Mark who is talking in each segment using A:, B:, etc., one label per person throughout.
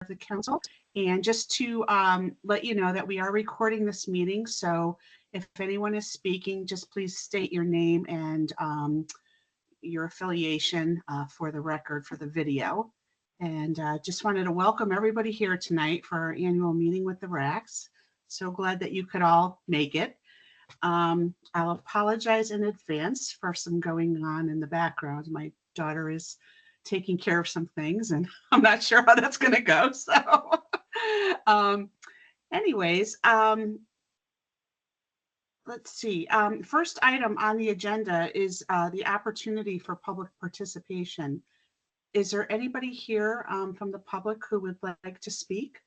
A: the council. And just to let you know that we are recording this meeting. So if anyone is speaking, just please state your name and your affiliation for the record for the video. And just wanted to welcome everybody here tonight for our annual meeting with the RACs. So glad that you could all make it. I'll apologize in advance for some going on in the background. My daughter is taking care of some things and I'm not sure how that's going to go. So anyways, let's see. First item on the agenda is the opportunity for public participation. Is there anybody here from the public who would like to speak?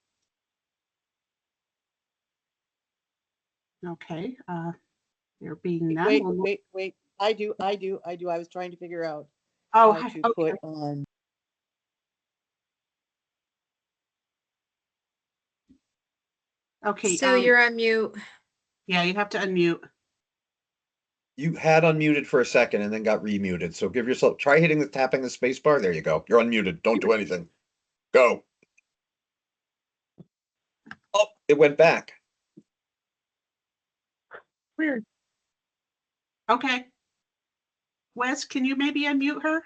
A: Okay, there being none.
B: Wait. I do. I was trying to figure out
A: Oh,
B: how to
A: okay.
B: put on.
A: Okay.
C: Sue, you're on mute.
A: Yeah, you have to unmute.
D: You had unmuted for a second and then got remuted. So try tapping the space bar. There you go. You're unmuted. Don't do anything. Go. Oh, it went back.
B: Weird.
A: Okay. Wes, can you maybe unmute her?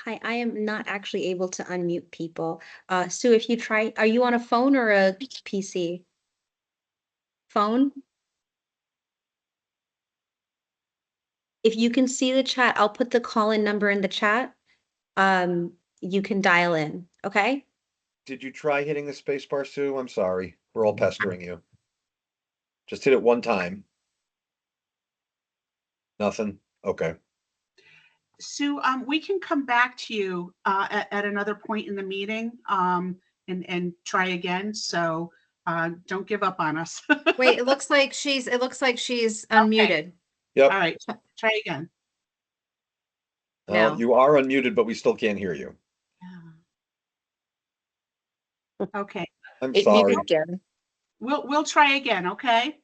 C: Hi, I am not actually able to unmute people. Sue, if you try, are you on a phone or a PC? Phone? If you can see the chat, I'll put the call-in number in the chat. You can dial in, okay?
D: Did you try hitting the space bar, Sue? I'm sorry. We're all pestering you. Just hit it one time. Nothing? Okay.
A: Sue, we can come back to you at another point in the meeting and try again. So don't give up on us.
C: Wait, it looks like she's unmuted.
A: Okay.
D: Yep.
A: All right, try again.
C: No.
D: You are unmuted, but we still can't hear you.
A: Okay.
D: I'm sorry.
B: Again.
A: We'll try again, okay?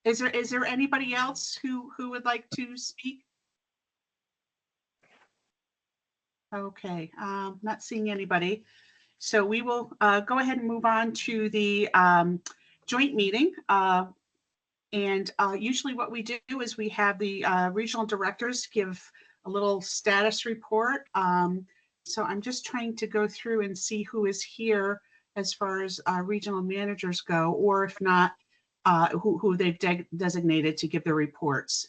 A: Is there anybody else who would like to speak? Okay, not seeing anybody. So we will go ahead and move on to the joint meeting. And usually what we do is we have the regional directors give a little status report. So I'm just trying to go through and see who is here as far as regional managers go, or if not, who they've designated to give their reports.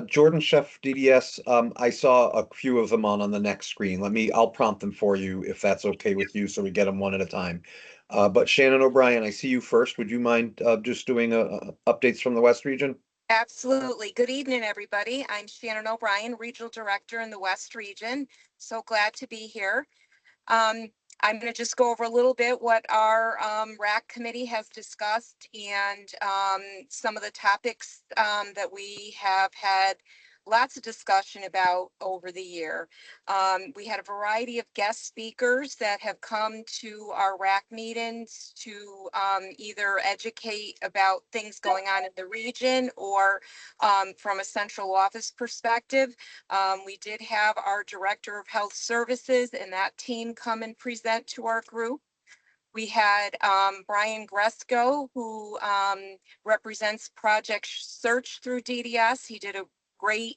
D: Jordan Chef DDS, I saw a few of them on the next screen. I'll prompt them for you if that's okay with you, so we get them one at a time. But Shannon O'Brien, I see you first. Would you mind just doing updates from the West region?
E: Absolutely. Good evening, everybody. I'm Shannon O'Brien, Regional Director in the West region. So glad to be here. I'm going to just go over a little bit what our RAC committee has discussed and some of the topics that we have had lots of discussion about over the year. We had a variety of guest speakers that have come to our RAC meetings to either educate about things going on in the region or from a central office perspective. We did have our Director of Health Services and that team come and present to our group. We had Brian Gresco, who represents Project Search through DDS. He did a great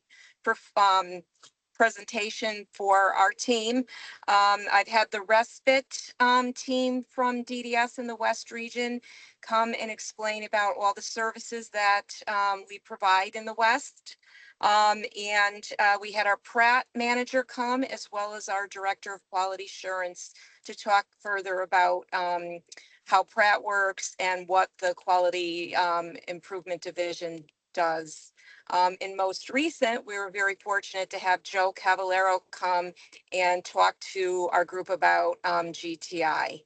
E: presentation for our team. I've had the respite team from DDS in the West region come and explain about all the services that we provide in the West. We had our Pratt manager come, as well as our Director of Quality Assurance, to talk further about how Pratt works and what the Quality Improvement Division does. In most recent, we were very fortunate to have Joe Cavallero come and talk to our group about GTI.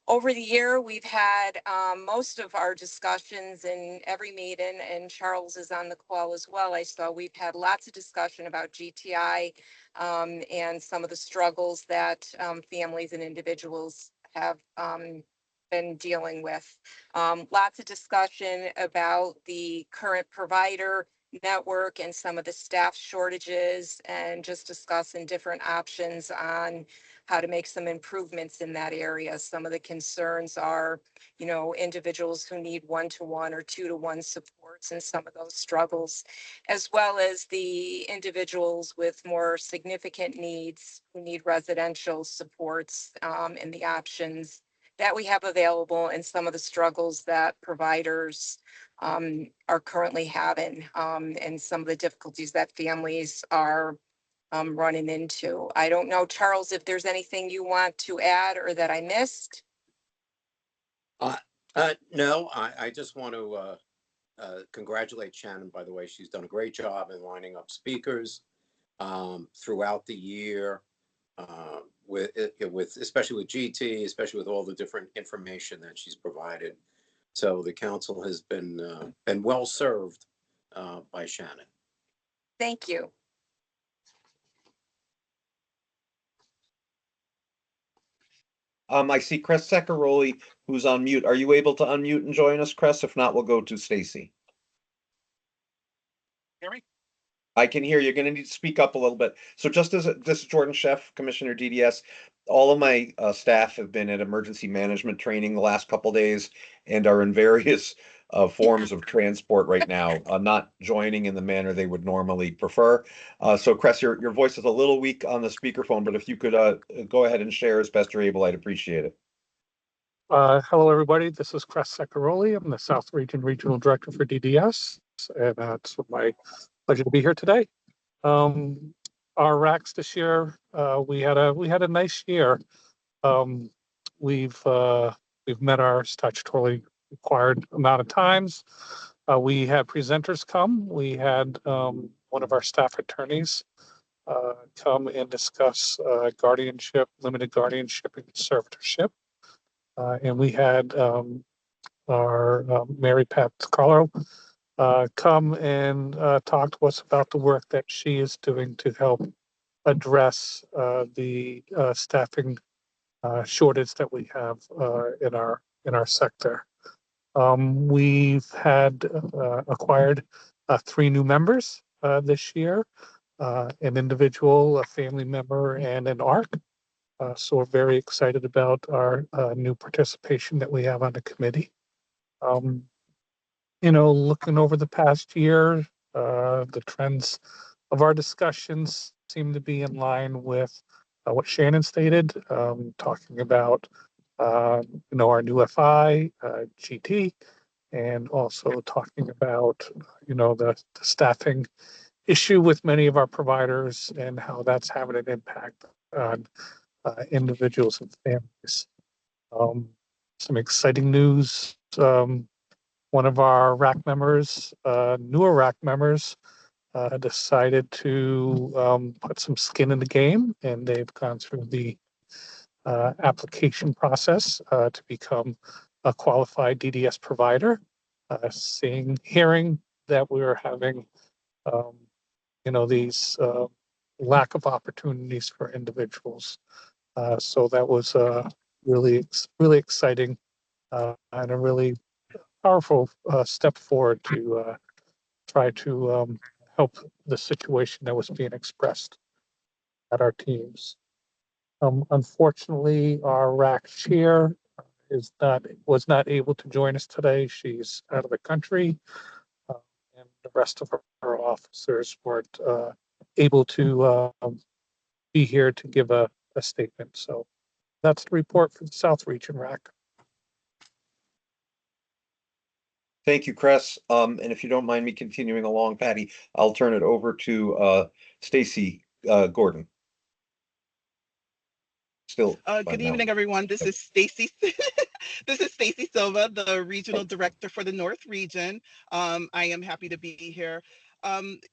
E: Over the year, we've had most of our discussions in every meeting, and Charles is on the call as well. I saw we've had lots of discussion about GTI and some of the struggles that families and individuals have been dealing with. Lots of discussion about the current provider network and some of the staff shortages, and just discussing different options on how to make some improvements in that area. Some of the concerns are, individuals who need one-to-one or two-to-one supports and some of those struggles, as well as the individuals with more significant needs who need residential supports, and the options that we have available, and some of the struggles that providers are currently having, and some of the difficulties that families are running into. I don't know, Charles, if there's anything you want to add or that I missed.
F: No, I just want to congratulate Shannon, by the way. She's done a great job in lining up speakers throughout the year, with especially with GT, especially with all the different information that she's provided. So the council has been well served by Shannon.
E: Thank you.
D: I see Chris Secaroli, who's on mute. Are you able to unmute and join us, Chris? If not, we'll go to Stacy.
G: Hear me?
D: I can hear you. You're going to need to speak up a little bit. So just as this is Jordan Sheff, Commissioner DDS, all of my staff have been at emergency management training the last couple days and are in various forms of transport right now, not joining in the manner they would normally prefer. So Chris, your voice is a little weak on the speakerphone, but if you could go ahead and share as best you're able, I'd appreciate it.
G: Hello, everybody. This is Chris Secaroli. I'm the South Region Regional Director for DDS, and it's my pleasure to be here today. Our racks this year, we had a nice year. We've met our statutorily required amount of times. We had presenters come. We had one of our staff attorneys come and discuss guardianship, limited guardianship, and conservatorship. And we had our Mary Pat Carlo come and talk to us about the work that she is doing to help address the staffing shortage that we have in our sector. We've had acquired 3 new members this year, an individual, a family member, and an ARC. So we're very excited about our new participation that we have on the committee. Looking over the past year, the trends of our discussions seem to be in line with what Shannon stated, talking about our new FI, GT, and also talking about the staffing issue with many of our providers and how that's having an impact on individuals and families. Some exciting news. One of our RAC members, newer RAC members, decided to put some skin in the game, and they've gone through the application process to become a qualified DDS provider. Hearing that we were having, these lack of opportunities for individuals. So that was really exciting and a really powerful step forward to try to help the situation that was being expressed at our teams. Unfortunately, our RAC chair was not able to join us today. She's out of the country, and the rest of our officers weren't able to be here to give a statement. So that's the report for the South Region RAC.
D: Thank you, Chris. And if you don't mind me continuing along, Patty, I'll turn it over to Stacy Gordon. Still.
H: Good evening, everyone. This is Stacy. This is Stacy Silva, the Regional Director for the North Region. I am happy to be here.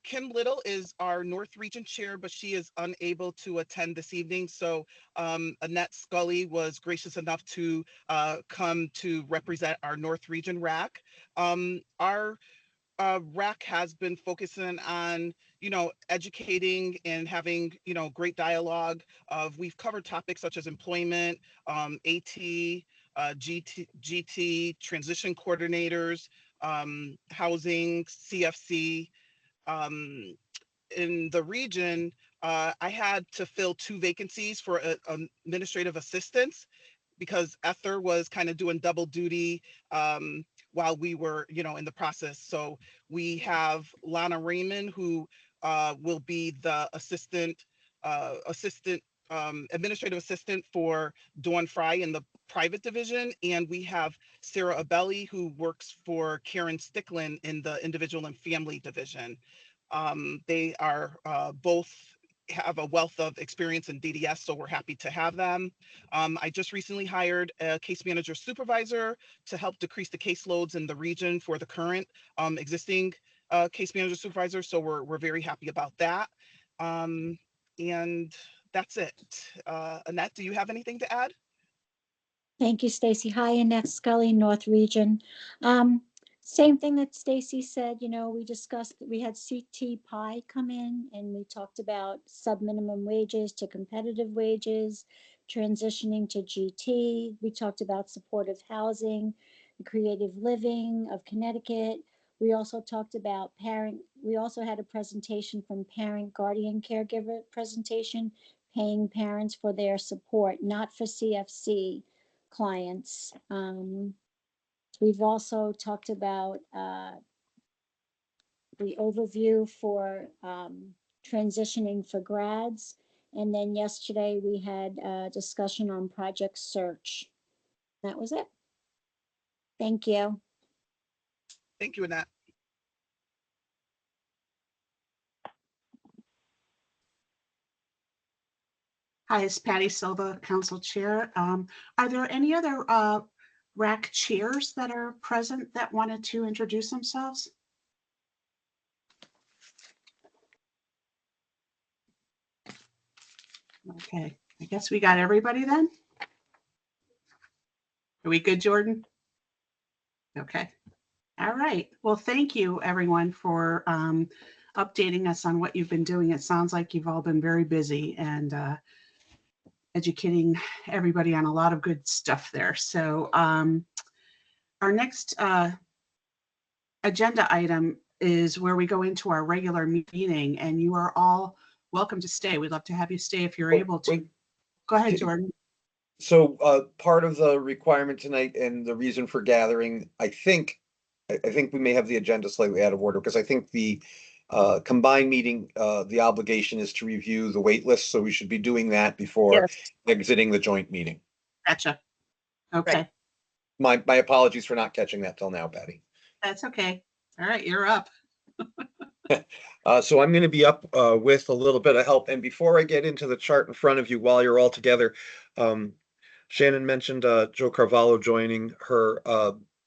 H: Kim Little is our North Region Chair, but she is unable to attend this evening. So Annette Scully was gracious enough to come to represent our North Region RAC. Our RAC has been focusing on, educating and having, great dialogue. We've covered topics such as employment, AT, GT, transition coordinators, housing, CFC, in the region, I had to fill 2 vacancies for administrative assistants because Ether was kind of doing double duty while we were, in the process. So we have Lana Raymond, who will be the administrative assistant for Dawn Fry in the private division. And we have Sarah Abelli, who works for Karen Sticklin in the individual and family division. They are both have a wealth of experience in DDS, so we're happy to have them. I just recently hired a case manager supervisor to help decrease the caseloads in the region for the current existing case manager supervisor, so we're very happy about that. And that's it. Annette, do you have anything to add?
I: Thank you, Stacy. Hi, Annette Scully, North Region. Same thing that Stacy said, we had CT Pie come in and we talked about sub-minimum wages to competitive wages, transitioning to GT. We talked about supportive housing, the creative living of Connecticut. We also talked about we also had a presentation from parent guardian caregiver presentation, paying parents for their support, not for CFC clients. We've also talked about the overview for transitioning for grads. And then yesterday we had a discussion on project search. That was it. Thank you.
H: Thank you, Annette.
A: Hi, it's Patty Silva, Council Chair. Are there any other RAC chairs that are present that wanted to introduce themselves? Okay, I guess we got everybody then. Are we good, Jordan? Okay. All right. Well, thank you, everyone, for updating us on what you've been doing. It sounds like you've all been very busy and educating everybody on a lot of good stuff there. So our next agenda item is where we go into our regular meeting, and you are all welcome to stay. We'd love to have you stay if you're able to.
D: wait.
A: Go ahead, Jordan.
D: So part of the requirement tonight and the reason for gathering, I think we may have the agenda slightly out of order because I think the combined meeting, the obligation is to review the wait list. So we should be doing that before
B: Yes.
D: exiting the joint meeting.
A: Gotcha. Okay.
B: Right.
D: My apologies for not catching that till now, Patty.
A: That's okay. All right, you're up.
D: So I'm going to be up with a little bit of help. And before I get into the chart in front of you, while you're all together, Shannon mentioned Joe Carvalho joining her.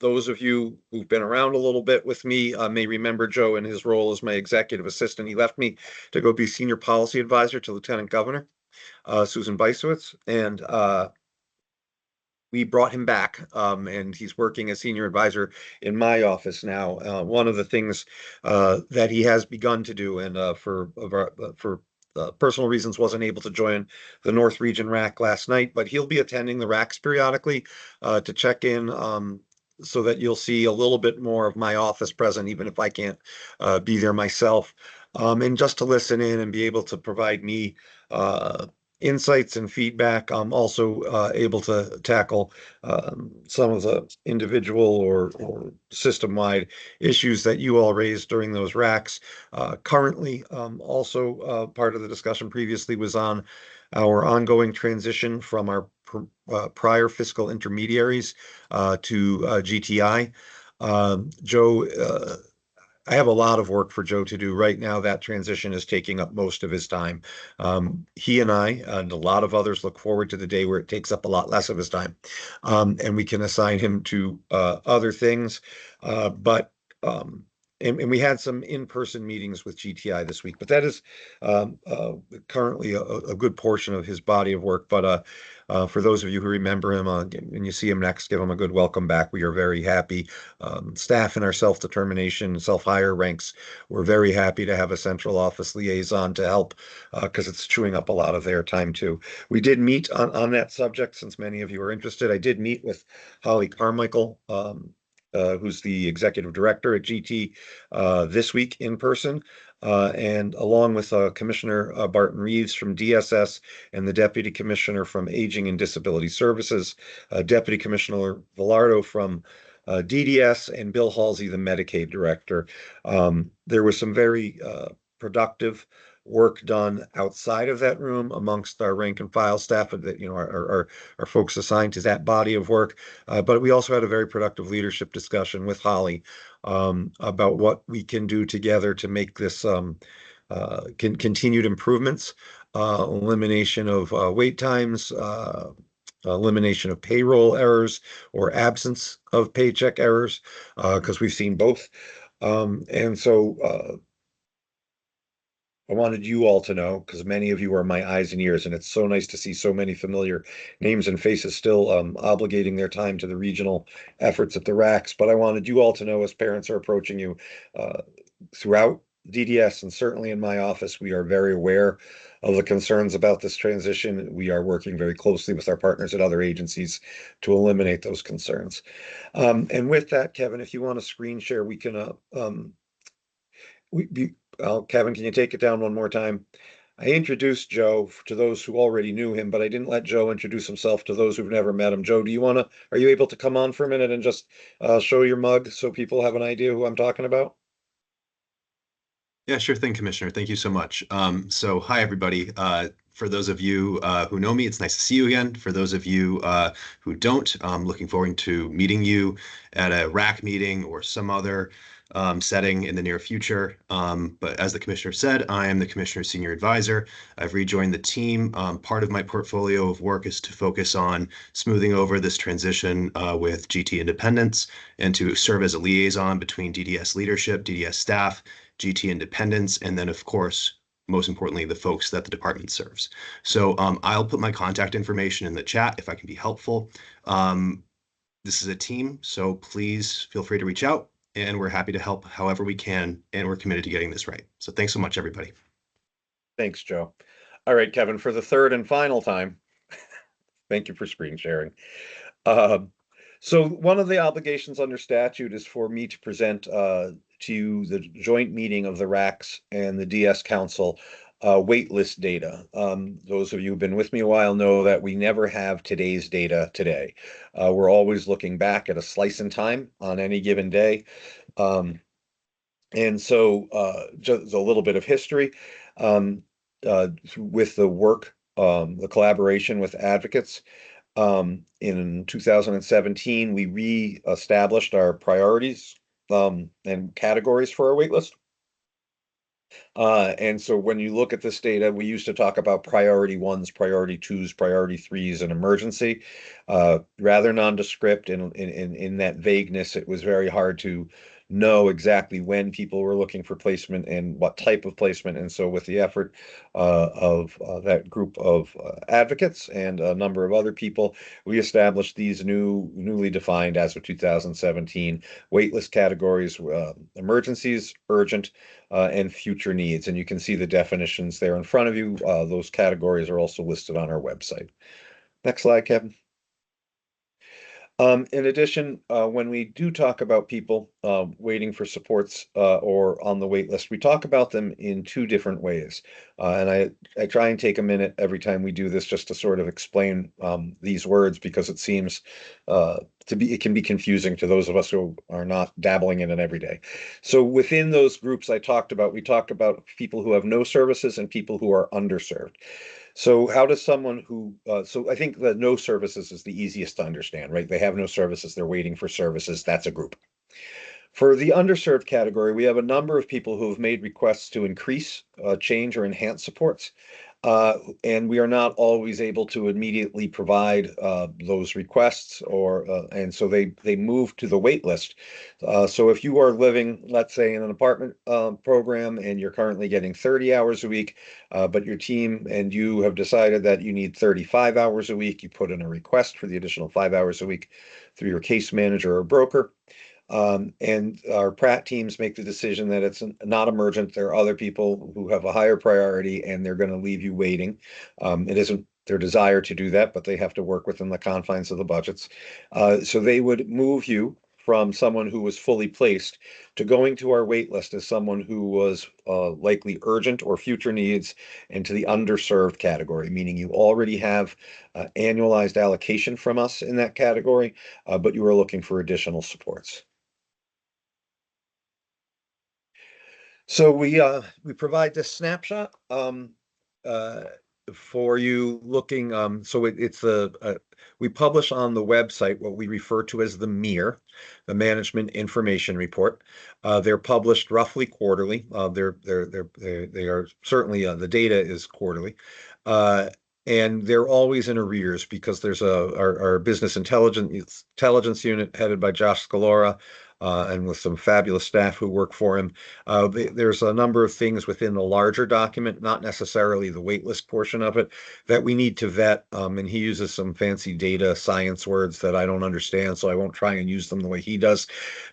D: Those of you who've been around a little bit with me may remember Joe in his role as my executive assistant. He left me to go be senior policy advisor to Lieutenant Governor Susan Beisowitz, and we brought him back, and he's working as senior advisor in my office now. One of the things that he has begun to do, and for personal reasons, wasn't able to join the North Region RAC last night, but he'll be attending the RACs periodically to check in, so that you'll see a little bit more of my office present, even if I can't be there myself, and just to listen in and be able to provide me insights and feedback. I'm also able to tackle some of the individual or system-wide issues that you all raised during those RACs. Currently, also part of the discussion previously was on our ongoing transition from our prior fiscal intermediaries to GTI. Joe, I have a lot of work for Joe to do right now. That transition is taking up most of his time. He and I and a lot of others look forward to the day where it takes up a lot less of his time, and we can assign him to other things. And we had some in-person meetings with GTI this week, but that is currently a good portion of his body of work. But for those of you who remember him and you see him next, give him a good welcome back. We are very happy. Staff in our self-determination, self-hire ranks, we're very happy to have a central office liaison to help because it's chewing up a lot of their time too. We did meet on that subject, since many of you are interested. I did meet with Holly Carmichael, who's the executive director at GT, this week in person. and along with Commissioner Barton Reeves from DSS and the Deputy Commissioner from Aging and Disability Services, Deputy Commissioner Velardo from DDS, and Bill Halsey, the Medicaid Director. There was some very productive work done outside of that room amongst our rank and file staff that, our folks assigned to that body of work. But we also had a very productive leadership discussion with Holly about what we can do together to make this continued improvements, elimination of wait times, elimination of payroll errors or absence of paycheck errors, because we've seen both. And so I wanted you all to know, because many of you are my eyes and ears, and it's so nice to see so many familiar names and faces still obligating their time to the regional efforts at the RACs. But I wanted you all to know, as parents are approaching you throughout DDS and certainly in my office, we are very aware of the concerns about this transition. We are working very closely with our partners at other agencies to eliminate those concerns. And with that, Kevin, if you want to screen share, we can Kevin, can you take it down one more time? I introduced Joe to those who already knew him, but I didn't let Joe introduce himself to those who've never met him. Joe, are you able to come on for a minute and just show your mug so people have an idea who I'm talking about?
J: Yeah, sure thing, Commissioner. Thank you so much. So hi, everybody. For those of you who know me, it's nice to see you again. For those of you who don't, I'm looking forward to meeting you at a RAC meeting or some other setting in the near future. But as the Commissioner said, I am the Commissioner's Senior Advisor. I've rejoined the team. Part of my portfolio of work is to focus on smoothing over this transition with GT independence and to serve as a liaison between DDS leadership, DDS staff, GT independence, and then, of course, most importantly, the folks that the department serves. So I'll put my contact information in the chat if I can be helpful. This is a team, so please feel free to reach out, and we're happy to help however we can, and we're committed to getting this right. So thanks so much, everybody.
D: Thanks, Joe. All right, Kevin, for the third and final time, thank you for screen sharing. So one of the obligations under statute is for me to present to you the joint meeting of the RACs and the DS Council wait list data. Those of you who've been with me a while know that we never have today's data today. We're always looking back at a slice in time on any given day. And so just a little bit of history with the work, the collaboration with advocates. In 2017, we re-established our priorities and categories for our waitlist. And so when you look at this data, we used to talk about priority ones, priority twos, priority threes, and emergency. Rather nondescript, and in that vagueness, it was very hard to know exactly when people were looking for placement and what type of placement. And so with the effort of that group of advocates and a number of other people, we established these newly defined as of 2017 waitlist categories: emergencies, urgent, and future needs. And you can see the definitions there in front of you. Those categories are also listed on our website. Next slide, Kevin. In addition, when we do talk about people waiting for supports or on the wait list, we talk about them in two different ways. And I try and take a minute every time we do this just to sort of explain these words, because it seems it can be confusing to those of us who are not dabbling in it every day. So within those groups we talked about people who have no services and people who are underserved. So how does someone who, so I think that no services is the easiest to understand, right? They have no services, they're waiting for services. That's a group. For the underserved category, we have a number of people who have made requests to increase, change, or enhance supports. And we are not always able to immediately provide those requests, and so they move to the wait list. So if you are living, let's say, in an apartment program and you're currently getting 30 hours a week, but your team and you have decided that you need 35 hours a week, you put in a request for the additional 5 hours a week through your case manager or broker. And our Pratt teams make the decision that it's not emergent. There are other people who have a higher priority and they're going to leave you waiting. It isn't their desire to do that, but they have to work within the confines of the budgets. So they would move you from someone who was fully placed to going to our wait list as someone who was likely urgent or future needs, and to the underserved category, meaning you already have annualized allocation from us in that category, but you are looking for additional supports. So we provide this snapshot for you looking. So it's we publish on the website what we refer to as the MIR, the Management Information Report. They're published roughly quarterly. They are certainly the data is quarterly. And they're always in arrears because there's our business intelligence unit headed by Josh Scalora, and with some fabulous staff who work for him. There's a number of things within the larger document, not necessarily the waitlist portion of it, that we need to vet. And he uses some fancy data science words that I don't understand, so I won't try and use them the way he does,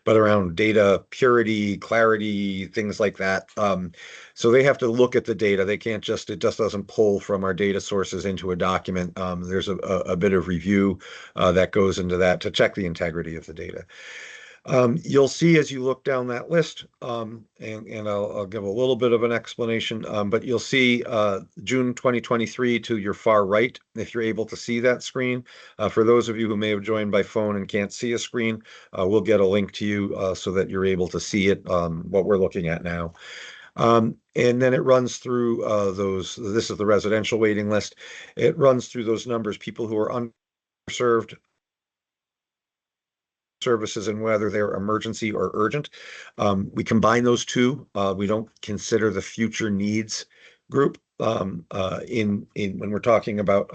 D: but around data purity, clarity, things like that. So they have to look at the data. They can't just, it just doesn't pull from our data sources into a document. There's a bit of review that goes into that to check the integrity of the data. You'll see as you look down that list, and I'll give a little bit of an explanation, but you'll see June 2023 to your far right, if you're able to see that screen. For those of you who may have joined by phone and can't see a screen, we'll get a link to you so that you're able to see it, what we're looking at now. And then it runs through this is the residential waiting list. It runs through those numbers, people who are underserved services and whether they're emergency or urgent. We combine those two. We don't consider the future needs group when we're talking about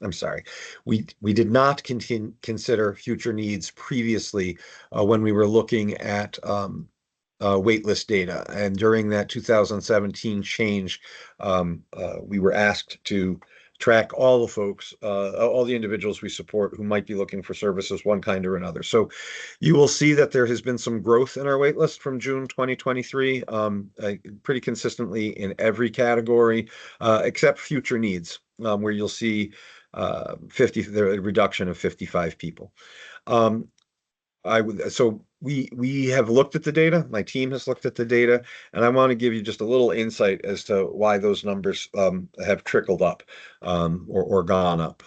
D: I'm sorry, we did not consider future needs previously when we were looking at waitlist data. And during that 2017 change, we were asked to track all the folks, all the individuals we support who might be looking for services one kind or another. So you will see that there has been some growth in our waitlist from June 2023, pretty consistently in every category, except future needs, where you'll see the reduction of 55 people. So we have looked at the data. My team has looked at the data, and I want to give you just a little insight as to why those numbers have trickled up or gone up.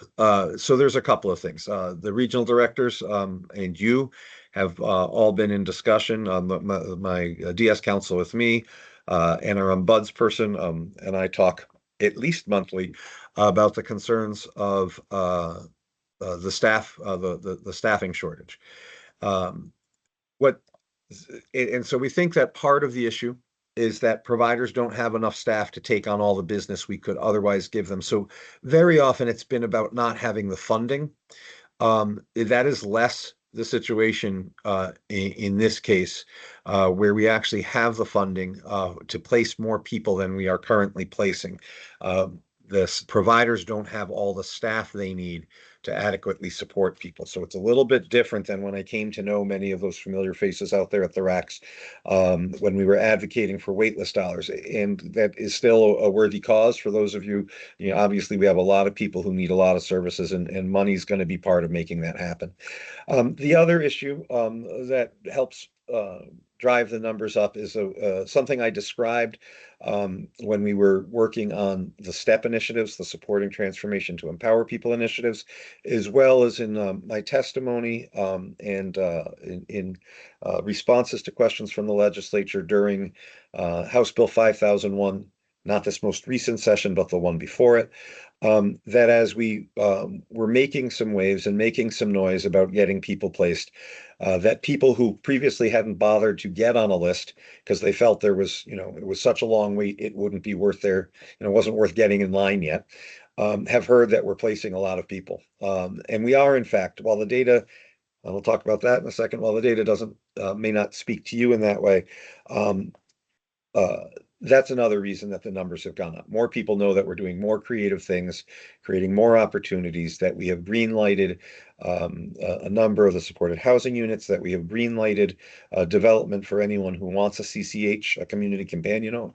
D: So there's a couple of things. The regional directors and you have all been in discussion on my DS council with me, and our ombuds person, and I talk at least monthly about the concerns of the staff, the staffing shortage. And so we think that part of the issue is that providers don't have enough staff to take on all the business we could otherwise give them. So very often it's been about not having the funding. That is less the situation in this case, where we actually have the funding to place more people than we are currently placing. The providers don't have all the staff they need to adequately support people. So it's a little bit different than when I came to know many of those familiar faces out there at the RACs when we were advocating for waitlist dollars. And that is still a worthy cause for those of you. Obviously we have a lot of people who need a lot of services, and money's going to be part of making that happen. The other issue that helps drive the numbers up is something I described when we were working on the STEP initiatives, the Supporting Transformation to Empower People initiatives, as well as in my testimony and in responses to questions from the legislature during House Bill 5001, not this most recent session, but the one before it. That as we were making some waves and making some noise about getting people placed, that people who previously hadn't bothered to get on a list because they felt there was, it was such a long wait, it wouldn't be worth it wasn't worth getting in line yet, have heard that we're placing a lot of people. And we are, in fact, while the data, and we'll talk about that in a second, while the data doesn't, may not speak to you in that way, that's another reason that the numbers have gone up. More people know that we're doing more creative things, creating more opportunities, that we have green-lighted a number of the supported housing units, that we have green-lighted development for anyone who wants a CCH, a community companion home.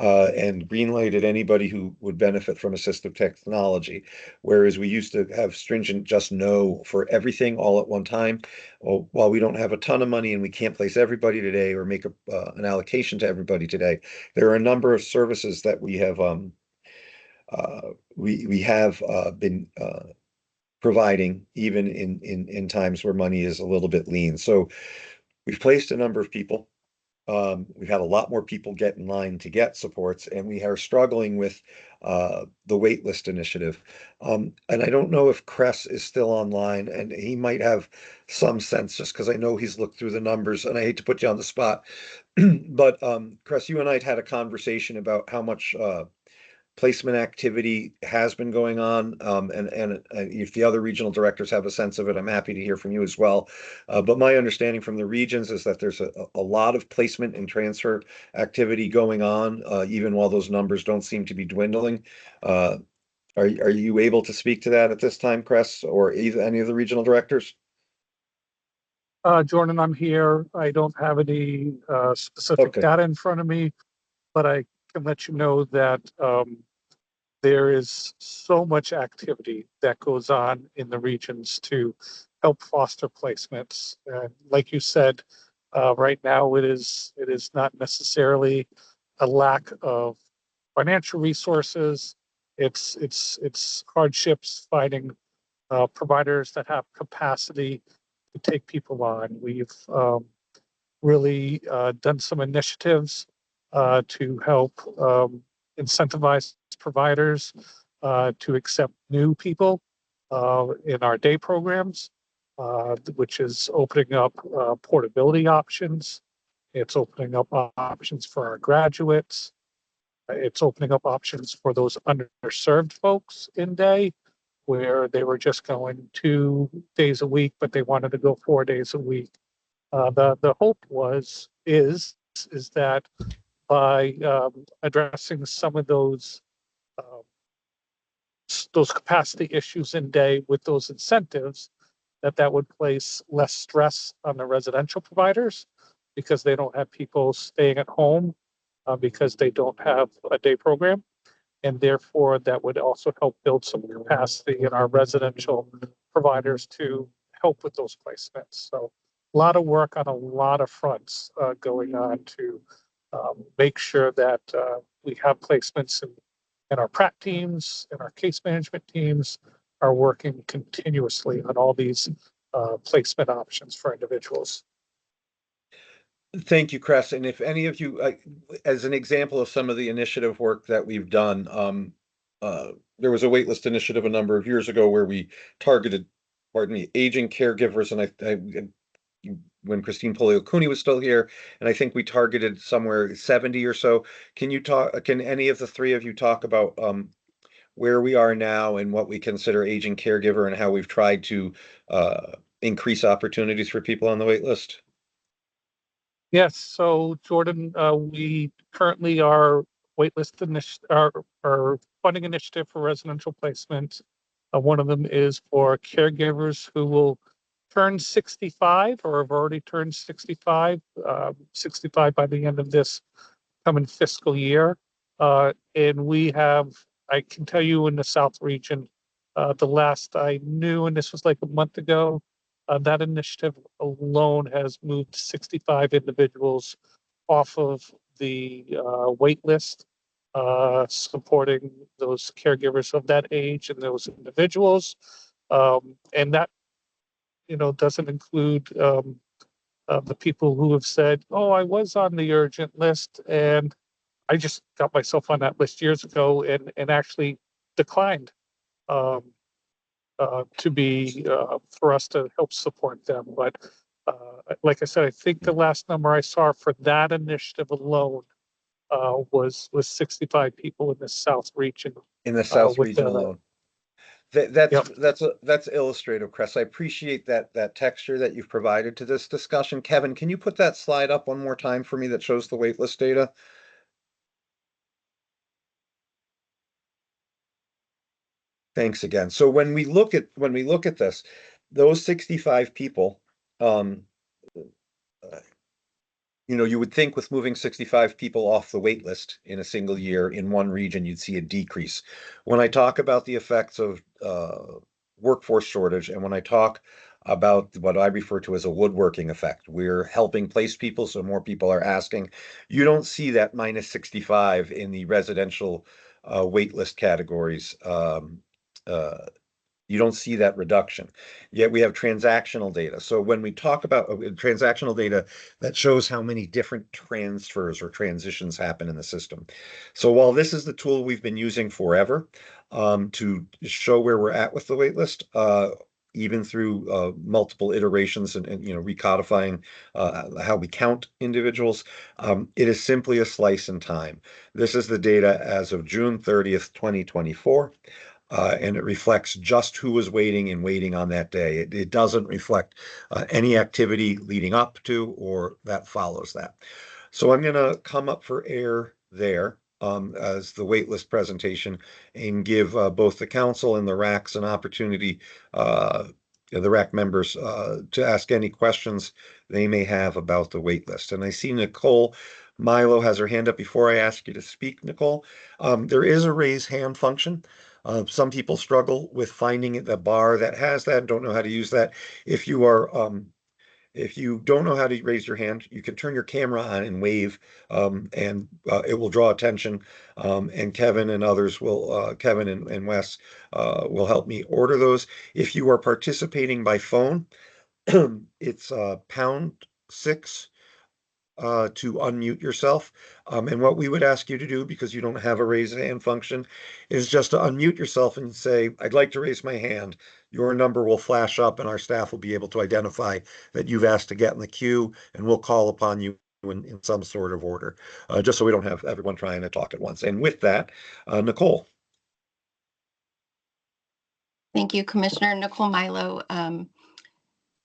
D: and green-lighted anybody who would benefit from assistive technology. Whereas we used to have stringent just no for everything all at one time. Well, while we don't have a ton of money and we can't place everybody today or make an allocation to everybody today, there are a number of services that we have been providing even in times where money is a little bit lean. So we've placed a number of people. We've had a lot more people get in line to get supports, and we are struggling with the waitlist initiative. And I don't know if Cress is still online, and he might have some sense just because I know he's looked through the numbers, and I hate to put you on the spot. But Cress, you and I had had a conversation about how much placement activity has been going on, and if the other regional directors have a sense of it, I'm happy to hear from you as well. But my understanding from the regions is that there's a lot of placement and transfer activity going on, even while those numbers don't seem to be dwindling. Are you able to speak to that at this time, Cress, or either any of the regional directors?
G: Jordan, I'm here. I don't have any specific
D: Okay.
G: data in front of me, but I can let you know that there is so much activity that goes on in the regions to help foster placements. And like you said, right now it is not necessarily a lack of financial resources. It's hardships finding providers that have capacity to take people on. We've really done some initiatives to help incentivize providers to accept new people in our day programs, which is opening up portability options. It's opening up options for our graduates. It's opening up options for those underserved folks in day where they were just going 2 days a week, but they wanted to go 4 days a week. The hope is that by addressing some of um, those capacity issues in day with those incentives, that would place less stress on the residential providers because they don't have people staying at home because they don't have a day program. And therefore, that would also help build some capacity in our residential providers to help with those placements. So a lot of work on a lot of fronts going on to make sure that we have placements and our prac teams and our case management teams are working continuously on all these placement options for individuals.
D: Thank you, Cress. And if any of you, as an example of some of the initiative work that we've done, there was a waitlist initiative a number of years ago where we targeted, pardon me, aging caregivers, and when Christine Polio-Cooney was still here, and I think we targeted somewhere 70 or so. Can any of the three of you talk about where we are now and what we consider aging caregiver and how we've tried to increase opportunities for people on the wait list?
G: Yes, so Jordan, we currently are waitlist our funding initiative for residential placement. One of them is for caregivers who will turn 65 or have already turned 65, 65 by the end of this coming fiscal year. And we have, I can tell you in the South region, the last I knew, and this was like a month ago, that initiative alone has moved 65 individuals off of the wait list, supporting those caregivers of that age and those individuals. And that, doesn't include the people who have said, oh, I was on the urgent list and I just got myself on that list years ago and actually declined to be for us to help support them. But like I said, I think the last number I saw for that initiative alone was 65 people in the South region.
D: In the South
G: With
D: region
G: the
D: alone. That's
G: Yep.
D: that's illustrative, Chris. I appreciate that texture that you've provided to this discussion. Kevin, can you put that slide up one more time for me that shows the waitlist data? Thanks again. So when we look at this, those 65 people, you would think with moving 65 people off the wait list in a single year in one region, you'd see a decrease. When I talk about the effects of workforce shortage, and when I talk about what I refer to as a woodworking effect, we're helping place people, so more people are asking. You don't see that minus 65 in the residential wait list categories. You don't see that reduction. Yet we have transactional data. So when we talk about transactional data, that shows how many different transfers or transitions happen in the system. So while this is the tool we've been using forever to show where we're at with the waitlist, even through multiple iterations and recodifying how we count individuals, it is simply a slice in time. This is the data as of June 30th, 2024. And it reflects just who was waiting on that day. It doesn't reflect any activity leading up to or that follows that. So I'm going to come up for air there as the waitlist presentation and give both the council and the RACs an opportunity, the RAC members, to ask any questions they may have about the waitlist. And I see Nicole Milo has her hand up. Before I ask you to speak, Nicole, there is a raise hand function. Some people struggle with finding the bar that has that, don't know how to use that. If you don't know how to raise your hand, you can turn your camera on and wave, and it will draw attention. And Kevin and others will, Kevin and Wes will help me order those. If you are participating by phone, it's #6 to unmute yourself. And what we would ask you to do, because you don't have a raise hand function, is just to unmute yourself and say, I'd like to raise my hand. Your number will flash up and our staff will be able to identify that you've asked to get in the queue, and we'll call upon you in some sort of order, just so we don't have everyone trying to talk at once. And with that, Nicole.
K: Thank you, Commissioner Nicole Milo,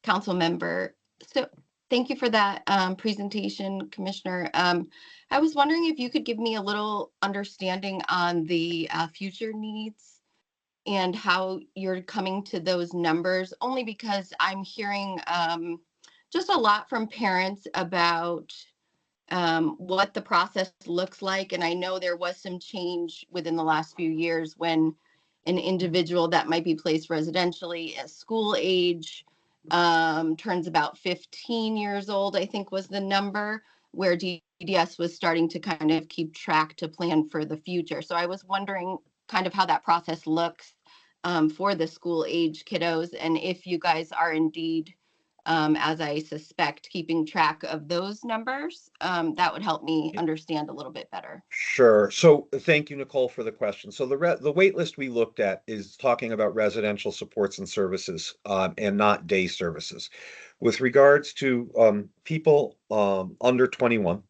K: council member. So thank you for that presentation, Commissioner. I was wondering if you could give me a little understanding on the future needs and how you're coming to those numbers, only because I'm hearing just a lot from parents about what the process looks like. And I know there was some change within the last few years when an individual that might be placed residentially at school age turns about 15 years old, I think was the number, where DDS was starting to kind of keep track to plan for the future. So I was wondering kind of how that process looks for the school age kiddos, and if you guys are indeed, as I suspect, keeping track of those numbers. That would help me understand a little bit better.
D: Sure. So thank you, Nicole, for the question. So the wait list we looked at is talking about residential supports and services, and not day services. With regards to people under 21,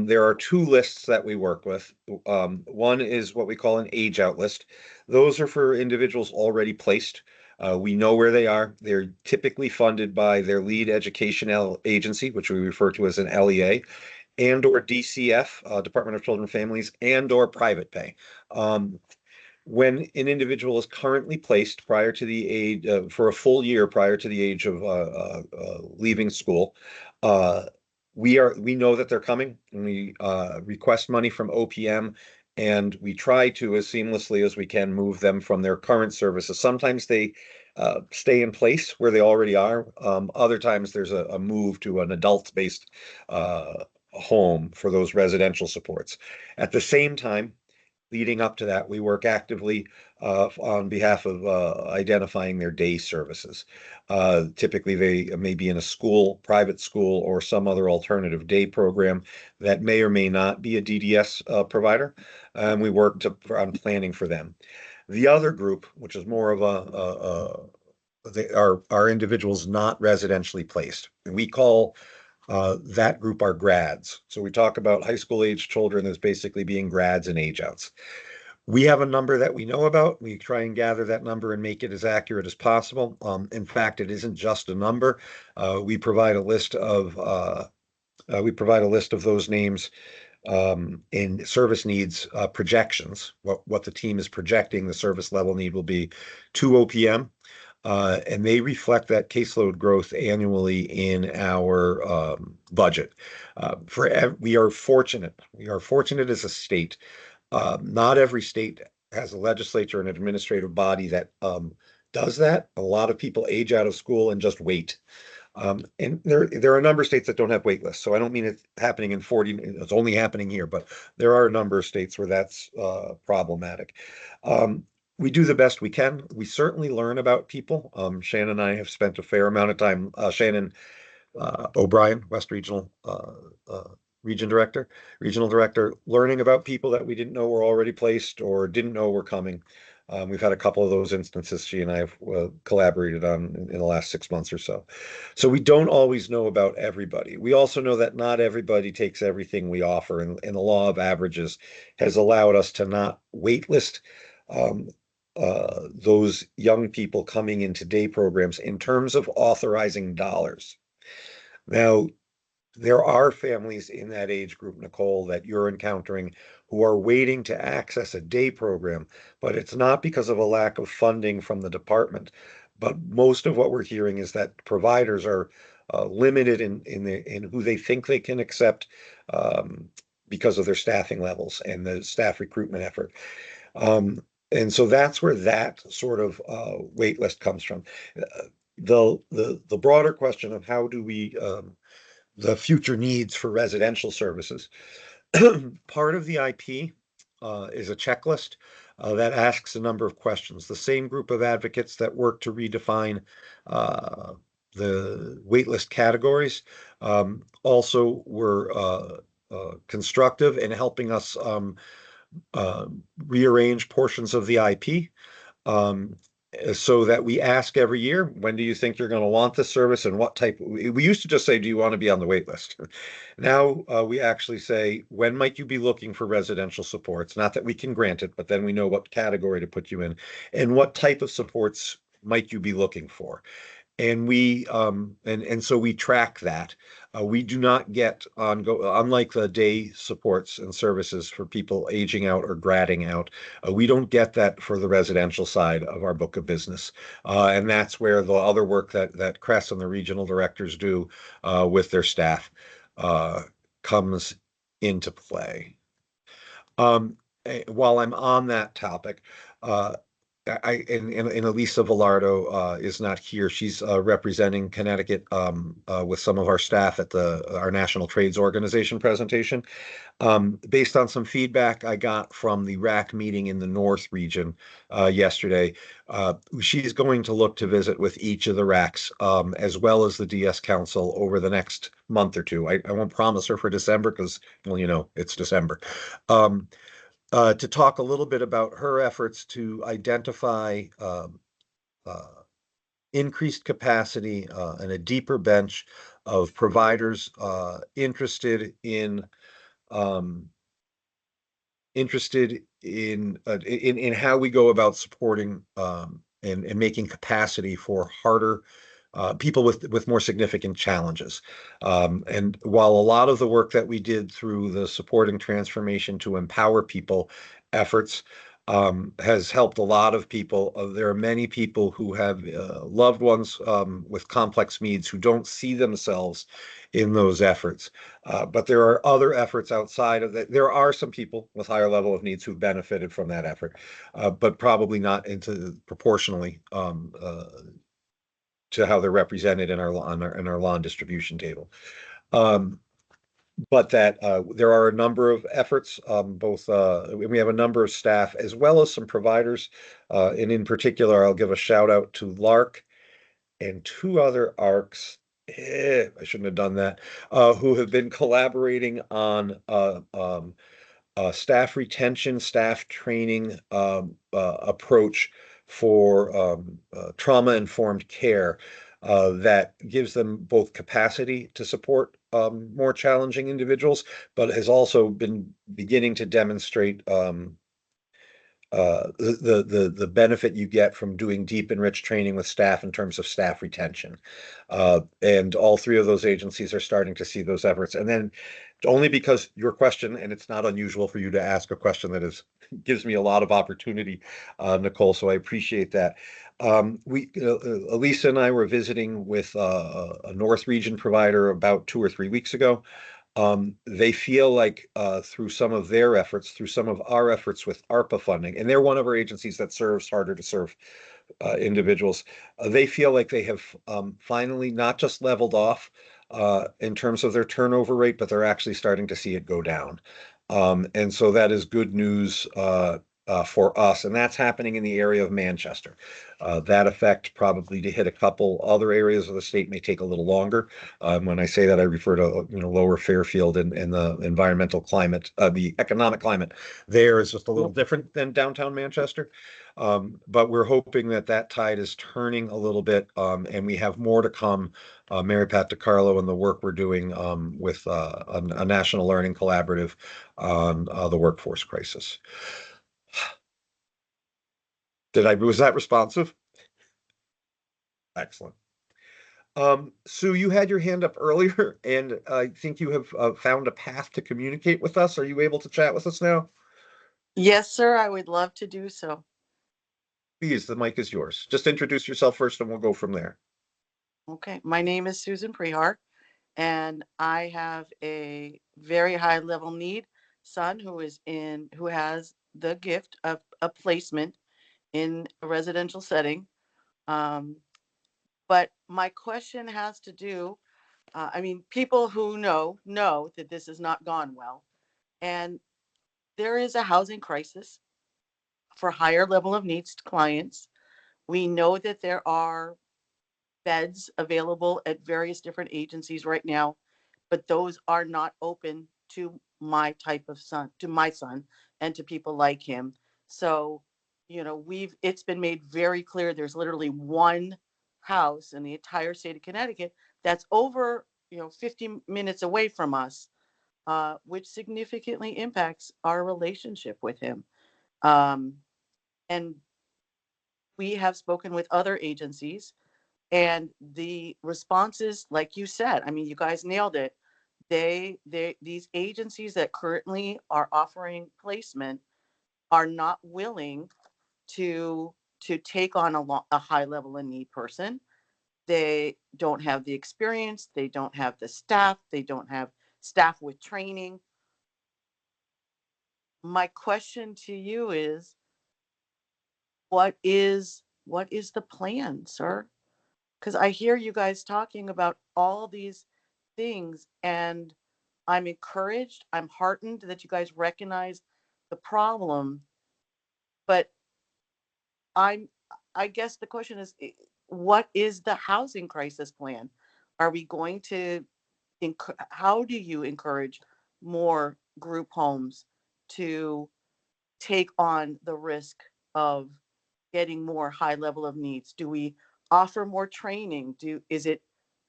D: there are two lists that we work with. One is what we call an age out list. Those are for individuals already placed. We know where they are. They're typically funded by their lead educational agency, which we refer to as an LEA, and or DCF, Department of Children and Families, and or private pay. When an individual is currently placed prior to the age, for a full year prior to the age of leaving school, we know that they're coming, and we request money from OPM, and we try to, as seamlessly as we can, move them from their current services. Sometimes they stay in place where they already are. Other times there's a move to an adult-based home for those residential supports. At the same time, leading up to that, we work actively on behalf of identifying their day services. Typically, they may be in a school, private school, or some other alternative day program that may or may not be a DDS provider, and we work on planning for them. The other group, which is more of they are individuals not residentially placed, and we call that group are grads. So we talk about high school age children as basically being grads and age outs. We have a number that we know about. We try and gather that number and make it as accurate as possible. In fact, it isn't just a number. We provide a list of those names in service needs projections. What the team is projecting the service level need will be to OPM. And they reflect that caseload growth annually in our budget. We are fortunate. We are fortunate as a state. Not every state has a legislature and an administrative body that does that. A lot of people age out of school and just wait. And there are a number of states that don't have wait lists. So I don't mean it's happening in 40, it's only happening here, but there are a number of states where that's problematic. We do the best we can. We certainly learn about people. Shannon and I have spent a fair amount of time, Shannon O'Brien, West Regional Regional Director, learning about people that we didn't know were already placed or didn't know were coming. We've had a couple of those instances she and I have collaborated on in the last 6 months or so. So we don't always know about everybody. We also know that not everybody takes everything we offer, and the law of averages has allowed us to not waitlist those young people coming into day programs in terms of authorizing dollars. Now, there are families in that age group, Nicole, that you're encountering who are waiting to access a day program, but it's not because of a lack of funding from the department. But most of what we're hearing is that providers are limited in who they think they can accept because of their staffing levels and the staff recruitment effort. And so that's where that sort of wait list comes from. The broader question of how do we the future needs for residential services. Part of the IP is a checklist that asks a number of questions. The same group of advocates that work to redefine the waitlist categories also were constructive in helping us rearrange portions of the IP. So that we ask every year, when do you think you're going to want this service and what type? We used to just say, do you want to be on the wait list? Now we actually say, when might you be looking for residential supports? Not that we can grant it, but then we know what category to put you in and what type of supports might you be looking for. And so we track that. We do not get unlike the day supports and services for people aging out or gradding out. We don't get that for the residential side of our book of business, and that's where the other work that Cress and the regional directors do with their staff comes into play. While I'm on that topic, and Elisa Velardo is not here. She's representing Connecticut with some of our staff at our National Trades Organization presentation. Based on some feedback I got from the RAC meeting in the North region yesterday, she's going to look to visit with each of the RACs as well as the DS Council over the next month or two. I won't promise her for December because, well, it's December. To talk a little bit about her efforts to identify increased capacity and a deeper bench of providers interested in how we go about supporting and making capacity for harder people with more significant challenges. And while a lot of the work that we did through the supporting transformation to empower people efforts has helped a lot of people. There are many people who have loved ones with complex needs who don't see themselves in those efforts. But there are other efforts outside of that. There are some people with higher level of needs who've benefited from that effort, but probably not proportionally to how they're represented in our law and distribution table. But that there are a number of efforts, we have a number of staff as well as some providers. And in particular, I'll give a shout out to LARC and two other ARCs. I shouldn't have done that, who have been collaborating on staff retention, staff training approach for trauma-informed care that gives them both capacity to support more challenging individuals, but has also been beginning to demonstrate the benefit you get from doing deep and rich training with staff in terms of staff retention. And all three of those agencies are starting to see those efforts. And then only because your question, and it's not unusual for you to ask a question that is gives me a lot of opportunity, Nicole. So I appreciate that. Elisa and I were visiting with a North Region provider about 2 or 3 weeks ago. They feel like through some of their efforts, through some of our efforts with ARPA funding, and they're one of our agencies that serves harder to serve individuals. They feel like they have finally not just leveled off in terms of their turnover rate, but they're actually starting to see it go down. And so that is good news for us, and that's happening in the area of Manchester. That effect probably to hit a couple other areas of the state may take a little longer. When I say that, I refer to lower Fairfield and the environmental climate, the economic climate there is just a little different than downtown Manchester. But we're hoping that that tide is turning a little bit, and we have more to come. Mary Pat DiCarlo and the work we're doing with a national learning collaborative on the workforce crisis. Was that responsive? Excellent. Sue, you had your hand up earlier, and I think you have found a path to communicate with us. Are you able to chat with us now?
B: Yes, sir, I would love to do so.
D: Please, the mic is yours. Just introduce yourself first, and we'll go from there.
B: Okay, my name is Susan Prehart, and I have a very high level need son who has the gift of a placement in a residential setting. But my question has to do, people who know that this has not gone well, and there is a housing crisis for higher level of needs clients. We know that there are beds available at various different agencies right now, but those are not open to my type of son, to my son, and to people like him. So, it's been made very clear there's literally one house in the entire state of Connecticut that's over, 50 minutes away from us, which significantly impacts our relationship with him. And we have spoken with other agencies, and the responses, like you said, you guys nailed it. These agencies that currently are offering placement are not willing to take on a high level of need person. They don't have the experience. They don't have the staff. They don't have staff with training. My question to you is, what is the plan, sir? Because I hear you guys talking about all these things, and I'm encouraged, I'm heartened that you guys recognize the problem. But I'm I guess the question is, what is the housing crisis plan? Are we going to how do you encourage more group homes to take on the risk of getting more high level of needs? Do we offer more training? Is it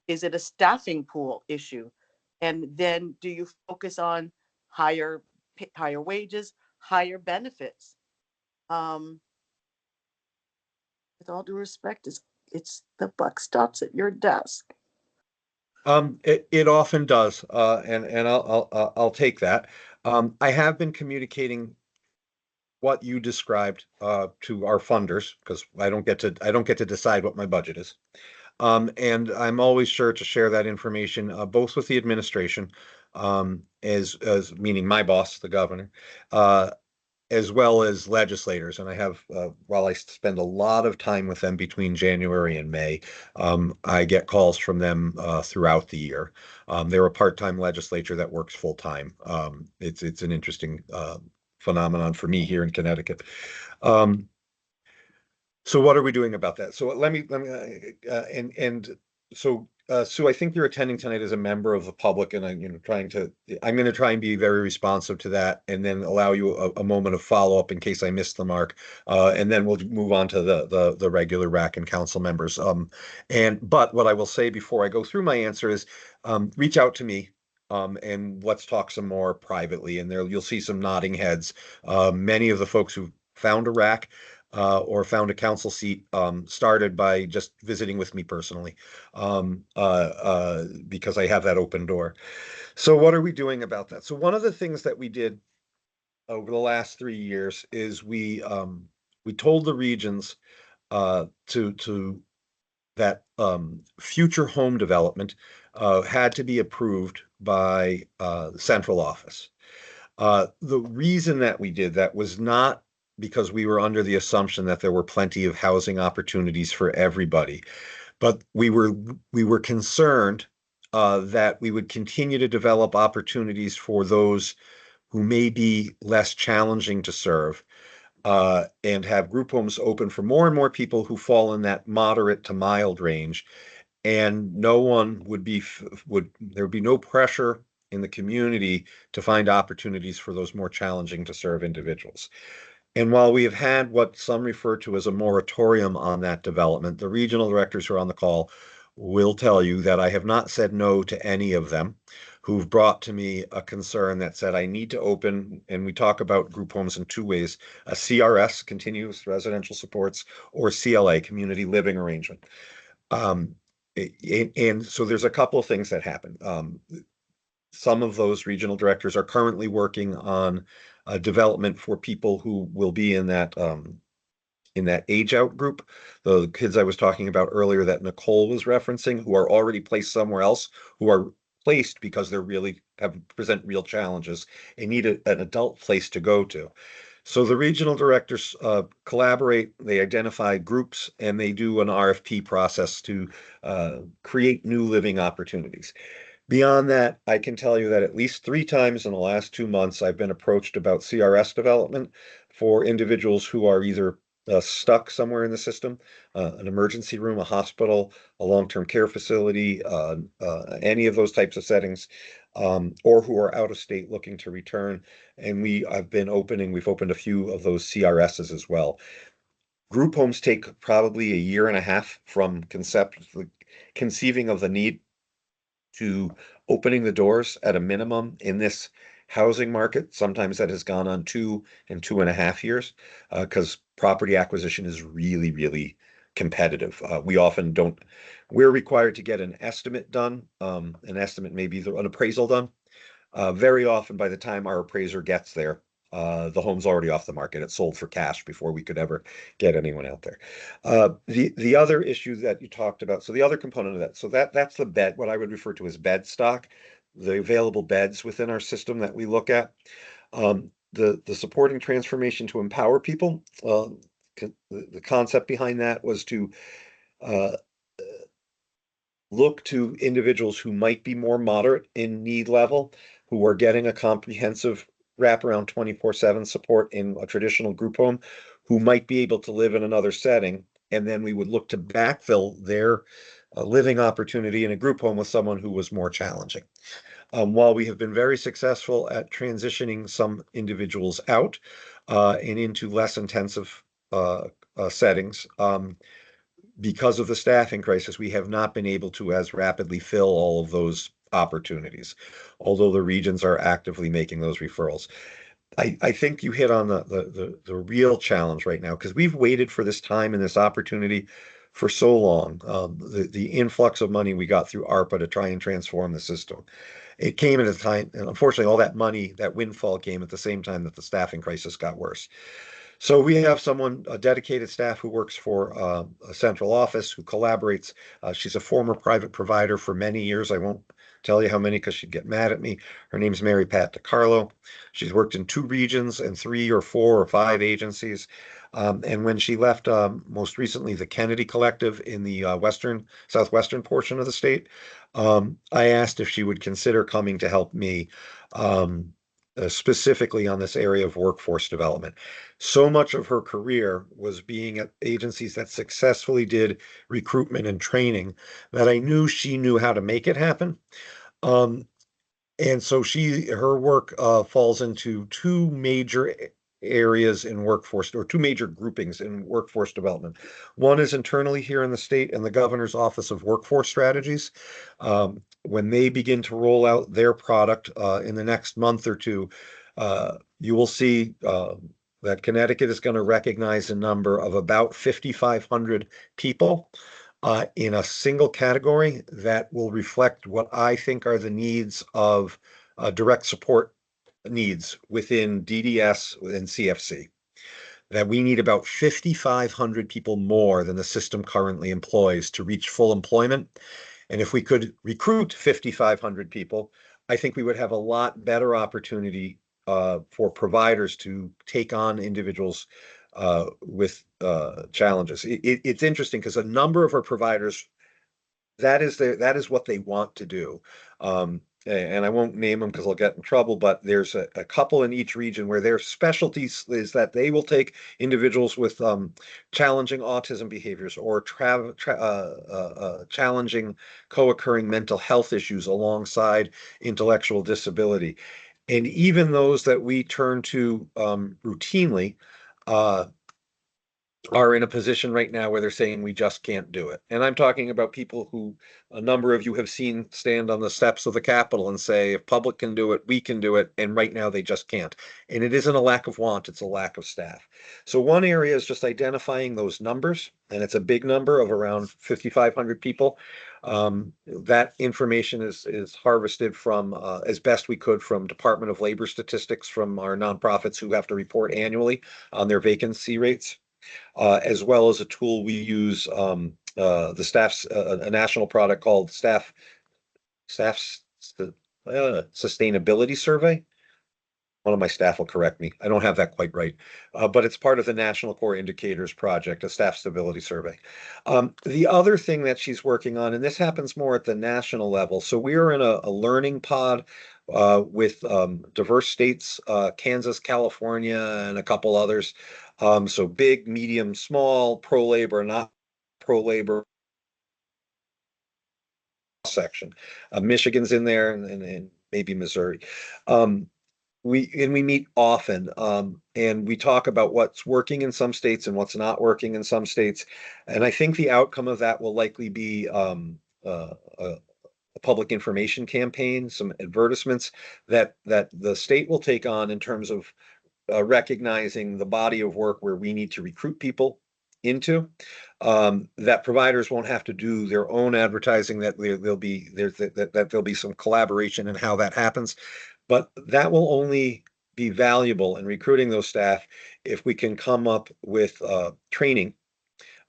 B: a staffing pool issue? And then do you focus on higher wages, higher benefits? With all due respect, it's the buck stops at your desk.
D: It often does, and I'll take that. I have been communicating what you described to our funders, because I don't get to decide what my budget is. And I'm always sure to share that information both with the administration, as meaning my boss, the governor, as well as legislators. And I have, while I spend a lot of time with them between January and May, I get calls from them throughout the year. They're a part-time legislature that works full-time. It's an interesting phenomenon for me here in Connecticut. So what are we doing about that? So let me Sue, I think you're attending tonight as a member of the public, and I'm going to try and be very responsive to that, and then allow you a moment of follow-up in case I missed the mark, and then we'll move on to the regular RAC and council members. But what I will say before I go through my answer is, reach out to me. And let's talk some more privately, and there you'll see some nodding heads. Many of the folks who found a RAC or found a council seat, started by just visiting with me personally, because I have that open door. So what are we doing about that? So one of the things that we did over the last 3 years is we told the regions to that future home development had to be approved by the central office. The reason that we did that was not because we were under the assumption that there were plenty of housing opportunities for everybody, but we were concerned that we would continue to develop opportunities for those who may be less challenging to serve, and have group homes open for more and more people who fall in that moderate to mild range. And no one there would be no pressure in the community to find opportunities for those more challenging to serve individuals. And while we have had what some refer to as a moratorium on that development, the regional directors who are on the call will tell you that I have not said no to any of them who've brought to me a concern that said, I need to open, and we talk about group homes in two ways, a CRS, continuous residential supports, or CLA, community living arrangement. And so there's a couple of things that happen. Some of those regional directors are currently working on development for people who will be in that age out group. The kids I was talking about earlier that Nicole was referencing, who are already placed somewhere else, who are placed because they're really present real challenges and need an adult place to go to. So the regional directors collaborate, they identify groups, and they do an RFP process to create new living opportunities. Beyond that, I can tell you that at least 3 times in the last 2 months, I've been approached about CRS development for individuals who are either stuck somewhere in the system, an emergency room, a hospital, a long-term care facility, any of those types of settings, or who are out of state looking to return. And we've opened a few of those CRSs as well. Group homes take probably a year and a half from conceiving of the need to opening the doors at a minimum in this housing market. Sometimes that has gone on 2 and 2.5 years, because property acquisition is really, really competitive. We're required to get an estimate done, an estimate, maybe an appraisal done. Very often, by the time our appraiser gets there, the home's already off the market. It's sold for cash before we could ever get anyone out there. The other issue that you talked about, so the other component of that, so that's the bed, what I would refer to as bed stock, the available beds within our system that we look at. The supporting transformation to empower people, the concept behind that was to look to individuals who might be more moderate in need level, who are getting a comprehensive wraparound 24/7 support in a traditional group home, who might be able to live in another setting. And then we would look to backfill their living opportunity in a group home with someone who was more challenging. While we have been very successful at transitioning some individuals out and into less intensive settings, because of the staffing crisis, we have not been able to as rapidly fill all of those opportunities, although the regions are actively making those referrals. I think you hit on the real challenge right now, because we've waited for this time and this opportunity for so long. The influx of money we got through ARPA to try and transform the system. It came at a time, and unfortunately, all that money, that windfall came at the same time that the staffing crisis got worse. So we have a dedicated staff who works for a central office, who collaborates. She's a former private provider for many years. I won't tell you how many because she'd get mad at me. Her name's Mary Pat DiCarlo. She's worked in 2 regions and 3 or 4 or 5 agencies. And when she left, most recently, the Kennedy Collective in the southwestern portion of the state, I asked if she would consider coming to help me, specifically on this area of workforce development. So much of her career was being at agencies that successfully did recruitment and training that I knew she knew how to make it happen. And so her work falls into 2 major areas in workforce, or 2 major groupings in workforce development. One is internally here in the state and the Governor's Office of Workforce Strategies. When they begin to roll out their product in the next month or two, you will see that Connecticut is going to recognize a number of about 5,500 people in a single category that will reflect what I think are the needs of direct support needs within DDS and CFC. That we need about 5,500 people more than the system currently employs to reach full employment. And if we could recruit 5,500 people, I think we would have a lot better opportunity for providers to take on individuals with challenges. It's interesting because a number of our providers, that is what they want to do. And I won't name them because I'll get in trouble, but there's a couple in each region where their specialties is that they will take individuals with challenging autism behaviors or challenging co-occurring mental health issues alongside intellectual disability. And even those that we turn to routinely, are in a position right now where they're saying we just can't do it. And I'm talking about people who a number of you have seen stand on the steps of the Capitol and say, if public can do it, we can do it. And right now they just can't. And it isn't a lack of want, it's a lack of staff. So one area is just identifying those numbers, and it's a big number of around 5,500 people. That information is harvested from, as best we could, from Department of Labor statistics from our nonprofits who have to report annually on their vacancy rates. As well as a tool we use, the staff's a national product called Staff's Sustainability Survey. One of my staff will correct me. I don't have that quite right, but it's part of the National Core Indicators Project, a staff stability survey. The other thing that she's working on, and this happens more at the national level, so we are in a learning pod with diverse states, Kansas, California, and a couple others. So big, medium, small, pro-labor, not pro-labor section. Michigan's in there and maybe Missouri. We meet often, and we talk about what's working in some states and what's not working in some states. And I think the outcome of that will likely be a public information campaign, some advertisements that the state will take on in terms of recognizing the body of work where we need to recruit people into, that providers won't have to do their own advertising, that there'll be some collaboration in how that happens. But that will only be valuable in recruiting those staff if we can come up with training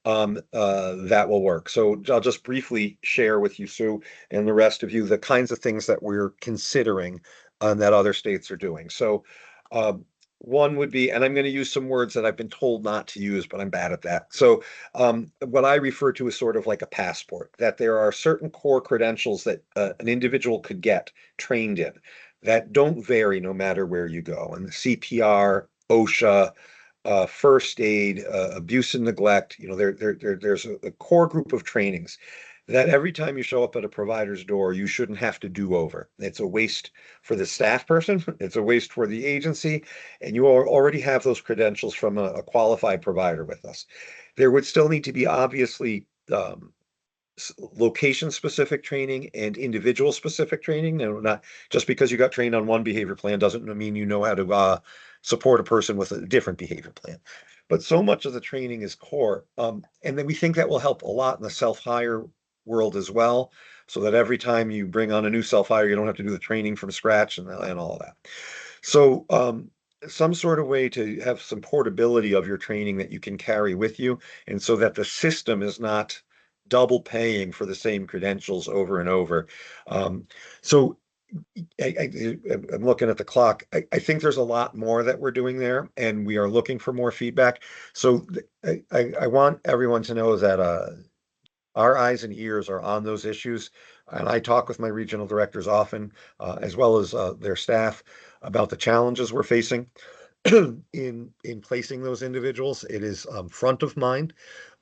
D: that will work. So I'll just briefly share with you, Sue, and the rest of you, the kinds of things that we're considering that other states are doing. So one would be, and I'm going to use some words that I've been told not to use, but I'm bad at that. So what I refer to is sort of like a passport, that there are certain core credentials that an individual could get trained in that don't vary no matter where you go. And the CPR, OSHA, first aid, abuse and neglect, there's a core group of trainings that every time you show up at a provider's door, you shouldn't have to do over. It's a waste for the staff person, it's a waste for the agency, and you already have those credentials from a qualified provider with us. There would still need to be obviously location-specific training and individual-specific training. Now, not just because you got trained on one behavior plan doesn't mean you know how to support a person with a different behavior plan. But so much of the training is core. And then we think that will help a lot in the self-hire world as well, so that every time you bring on a new self-hire, you don't have to do the training from scratch and all of that. So some sort of way to have some portability of your training that you can carry with you, and so that the system is not double paying for the same credentials over and over. So I'm looking at the clock. I think there's a lot more that we're doing there, and we are looking for more feedback. So I want everyone to know that our eyes and ears are on those issues. And I talk with my regional directors often, as well as their staff, about the challenges we're facing in placing those individuals. It is front of mind.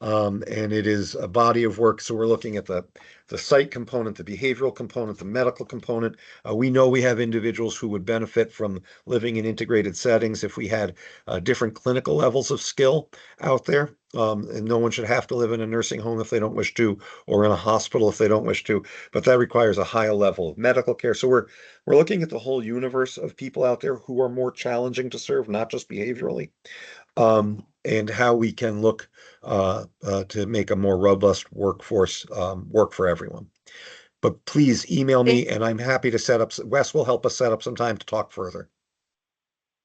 D: And it is a body of work. So we're looking at the site component, the behavioral component, the medical component. We know we have individuals who would benefit from living in integrated settings if we had different clinical levels of skill out there. And no one should have to live in a nursing home if they don't wish to, or in a hospital if they don't wish to. But that requires a higher level of medical care. So we're looking at the whole universe of people out there who are more challenging to serve, not just behaviorally, and how we can look to make a more robust workforce work for everyone. But please email me, and I'm happy to set up. Wes will help us set up some time to talk further.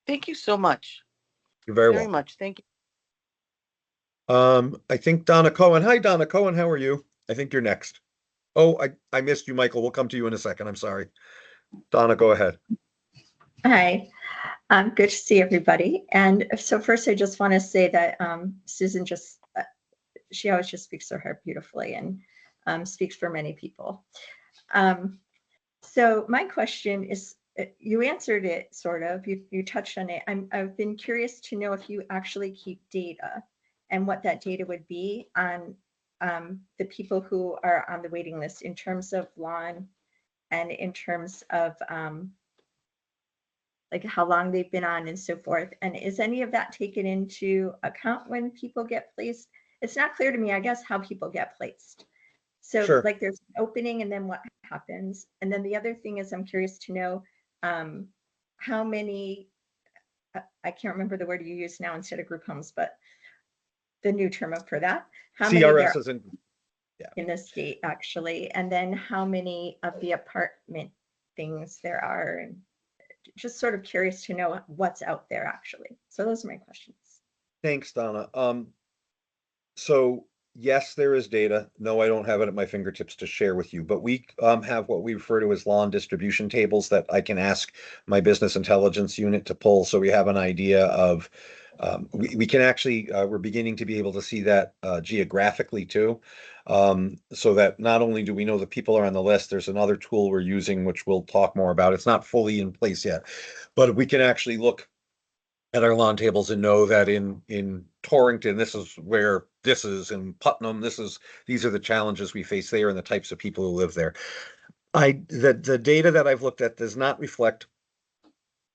B: Thank you so much.
D: You're very
B: Very
D: welcome.
B: much. Thank you.
D: I think Donna Cohen. Hi, Donna Cohen. How are you? I think you're next. Oh, I missed you, Michael. We'll come to you in a second. I'm sorry. Donna, go ahead.
L: Hi, good to see everybody. And so first, I just want to say that Susan she always just speaks to her beautifully and speaks for many people. So my question is, you answered it sort of, you touched on it. I've been curious to know if you actually keep data and what that data would be on the people who are on the waiting list in terms of lawn and in terms of like how long they've been on and so forth. And is any of that taken into account when people get placed? It's not clear to me, I guess, how people get placed. So
D: Sure.
L: like there's an opening and then what happens? And then the other thing is I'm curious to know how many, I can't remember the word you use now instead of group homes, but the new term for that, how many there
D: CRS is in. Yeah.
L: in the state actually, and then how many of the apartment things there are, and just sort of curious to know what's out there actually. So those are my questions.
D: Thanks, Donna. So yes, there is data. No, I don't have it at my fingertips to share with you, but we have what we refer to as lawn distribution tables that I can ask my business intelligence unit to pull. So we have an idea of, we can actually, we're beginning to be able to see that geographically too. So that not only do we know that people are on the list, there's another tool we're using, which we'll talk more about. It's not fully in place yet, but we can actually look at our lawn tables and know that in Torrington, this is where this is, in Putnam, these are the challenges we face there and the types of people who live there. The data that I've looked at does not reflect,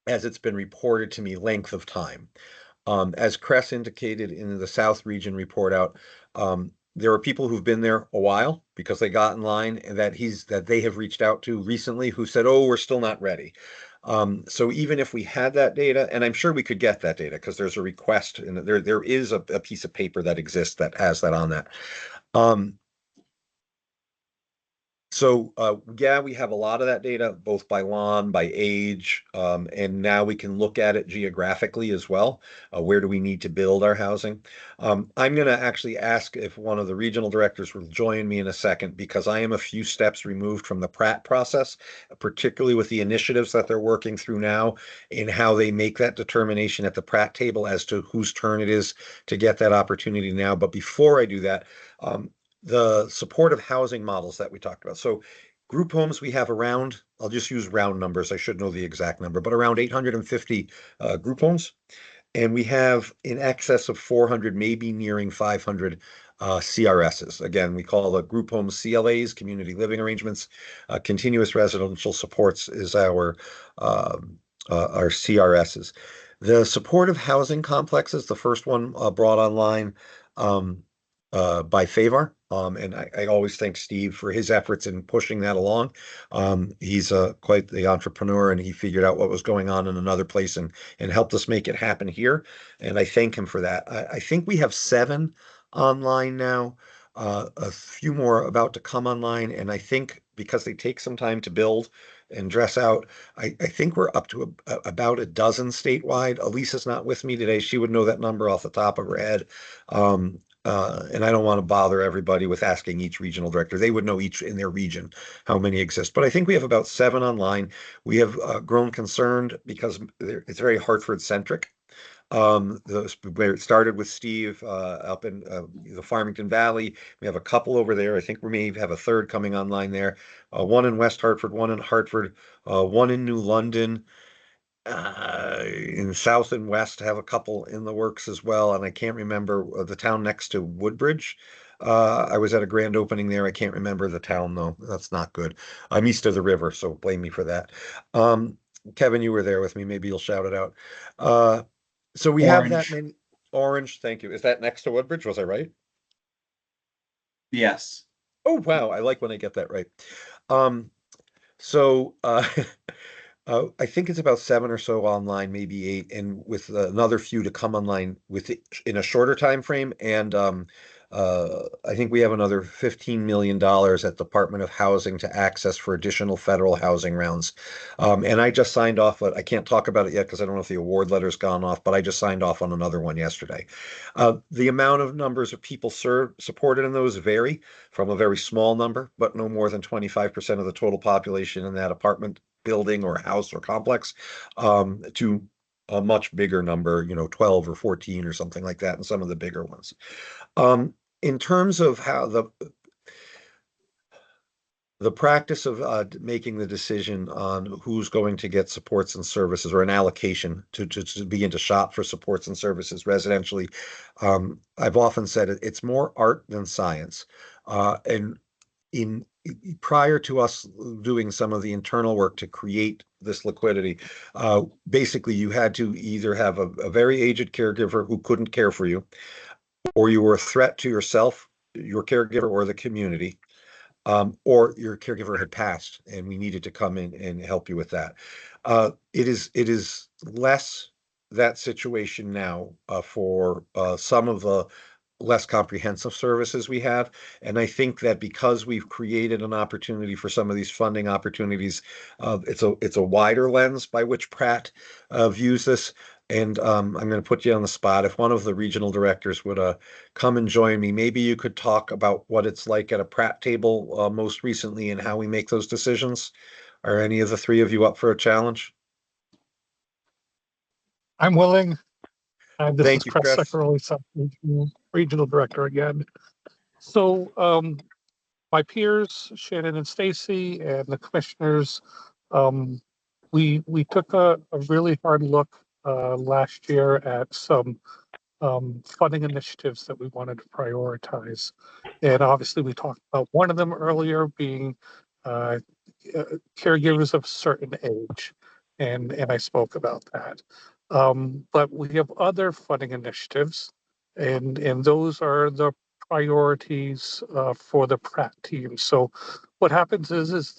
D: as it's been reported to me, length of time. As Cress indicated in the South Region report out, there are people who've been there a while because they got in line, and that they have reached out to recently who said, "Oh, we're still not ready." So even if we had that data, and I'm sure we could get that data because there's a request, and there is a piece of paper that exists that has that on that. So yeah, we have a lot of that data, both by lawn, by age, and now we can look at it geographically as well. Where do we need to build our housing? I'm going to actually ask if one of the regional directors will join me in a second, because I am a few steps removed from the Pratt process, particularly with the initiatives that they're working through now in how they make that determination at the Pratt table as to whose turn it is to get that opportunity now. But before I do that, the supportive housing models that we talked about. So group homes, we have around, I'll just use round numbers, I should know the exact number, but around 850 group homes. And we have in excess of 400, maybe nearing 500 CRSs. Again, we call the group homes CLAs, community living arrangements. Continuous residential supports is our CRSs. The supportive housing complexes, the first one brought online by Favar. And I always thank Steve for his efforts in pushing that along. He's quite the entrepreneur, and he figured out what was going on in another place and helped us make it happen here. And I thank him for that. I think we have 7 online now, a few more about to come online. And I think because they take some time to build and dress out, I think we're up to about a dozen statewide. Elisa's not with me today. She would know that number off the top of her head. And I don't want to bother everybody with asking each regional director. They would know each in their region how many exist. But I think we have about 7 online. We have grown concerned because it's very Hartford centric. Where it started with Steve up in the Farmington Valley. We have a couple over there. I think we may have a third coming online there. One in West Hartford, one in Hartford, one in New London. in South and West have a couple in the works as well, and I can't remember the town next to Woodbridge. I was at a grand opening there. I can't remember the town though. That's not good. I'm east of the river, so blame me for that. Um, Kevin, you were there with me. Maybe you'll shout it out. So we have that
M: Orange.
D: many. Orange, thank you. Is that next to Woodbridge? Was I right?
M: Yes.
D: Oh, wow. I like when I get that right. Um, so I think it's about 7 or so online, maybe 8, and with another few to come online in a shorter time frame. And I think we have another $15 million at Department of Housing to access for additional federal housing rounds. And I just signed off, but I can't talk about it yet because I don't know if the award letter's gone off, but I just signed off on another one yesterday. The amount of numbers of people supported in those vary from a very small number, but no more than 25% of the total population in that apartment building or house or complex, to a much bigger number, 12 or 14 or something like that, and some of the bigger ones. In terms of how the practice of making the decision on who's going to get supports and services or an allocation to begin to shop for supports and services residentially, I've often said it's more art than science. And in prior to us doing some of the internal work to create this liquidity, basically you had to either have a very aged caregiver who couldn't care for you, or you were a threat to yourself, your caregiver, or the community, or your caregiver had passed and we needed to come in and help you with that. It is less that situation now for some of the less comprehensive services we have. And I think that because we've created an opportunity for some of these funding opportunities, it's a wider lens by which Pratt views this. And I'm going to put you on the spot. If one of the regional directors would come and join me, maybe you could talk about what it's like at a Pratt table most recently and how we make those decisions. Are any of the three of you up for a challenge?
G: I'm willing. This is
D: Thank you,
G: Chris
D: Chris.
G: Seccarelli, South Regional Director again. So my peers, Shannon and Stacy, and the commissioners, um, we took a really hard look last year at some funding initiatives that we wanted to prioritize. And obviously, we talked about one of them earlier being uh, caregivers of a certain age, and I spoke about that. But we have other funding initiatives, and those are the priorities for the Pratt team. So what happens is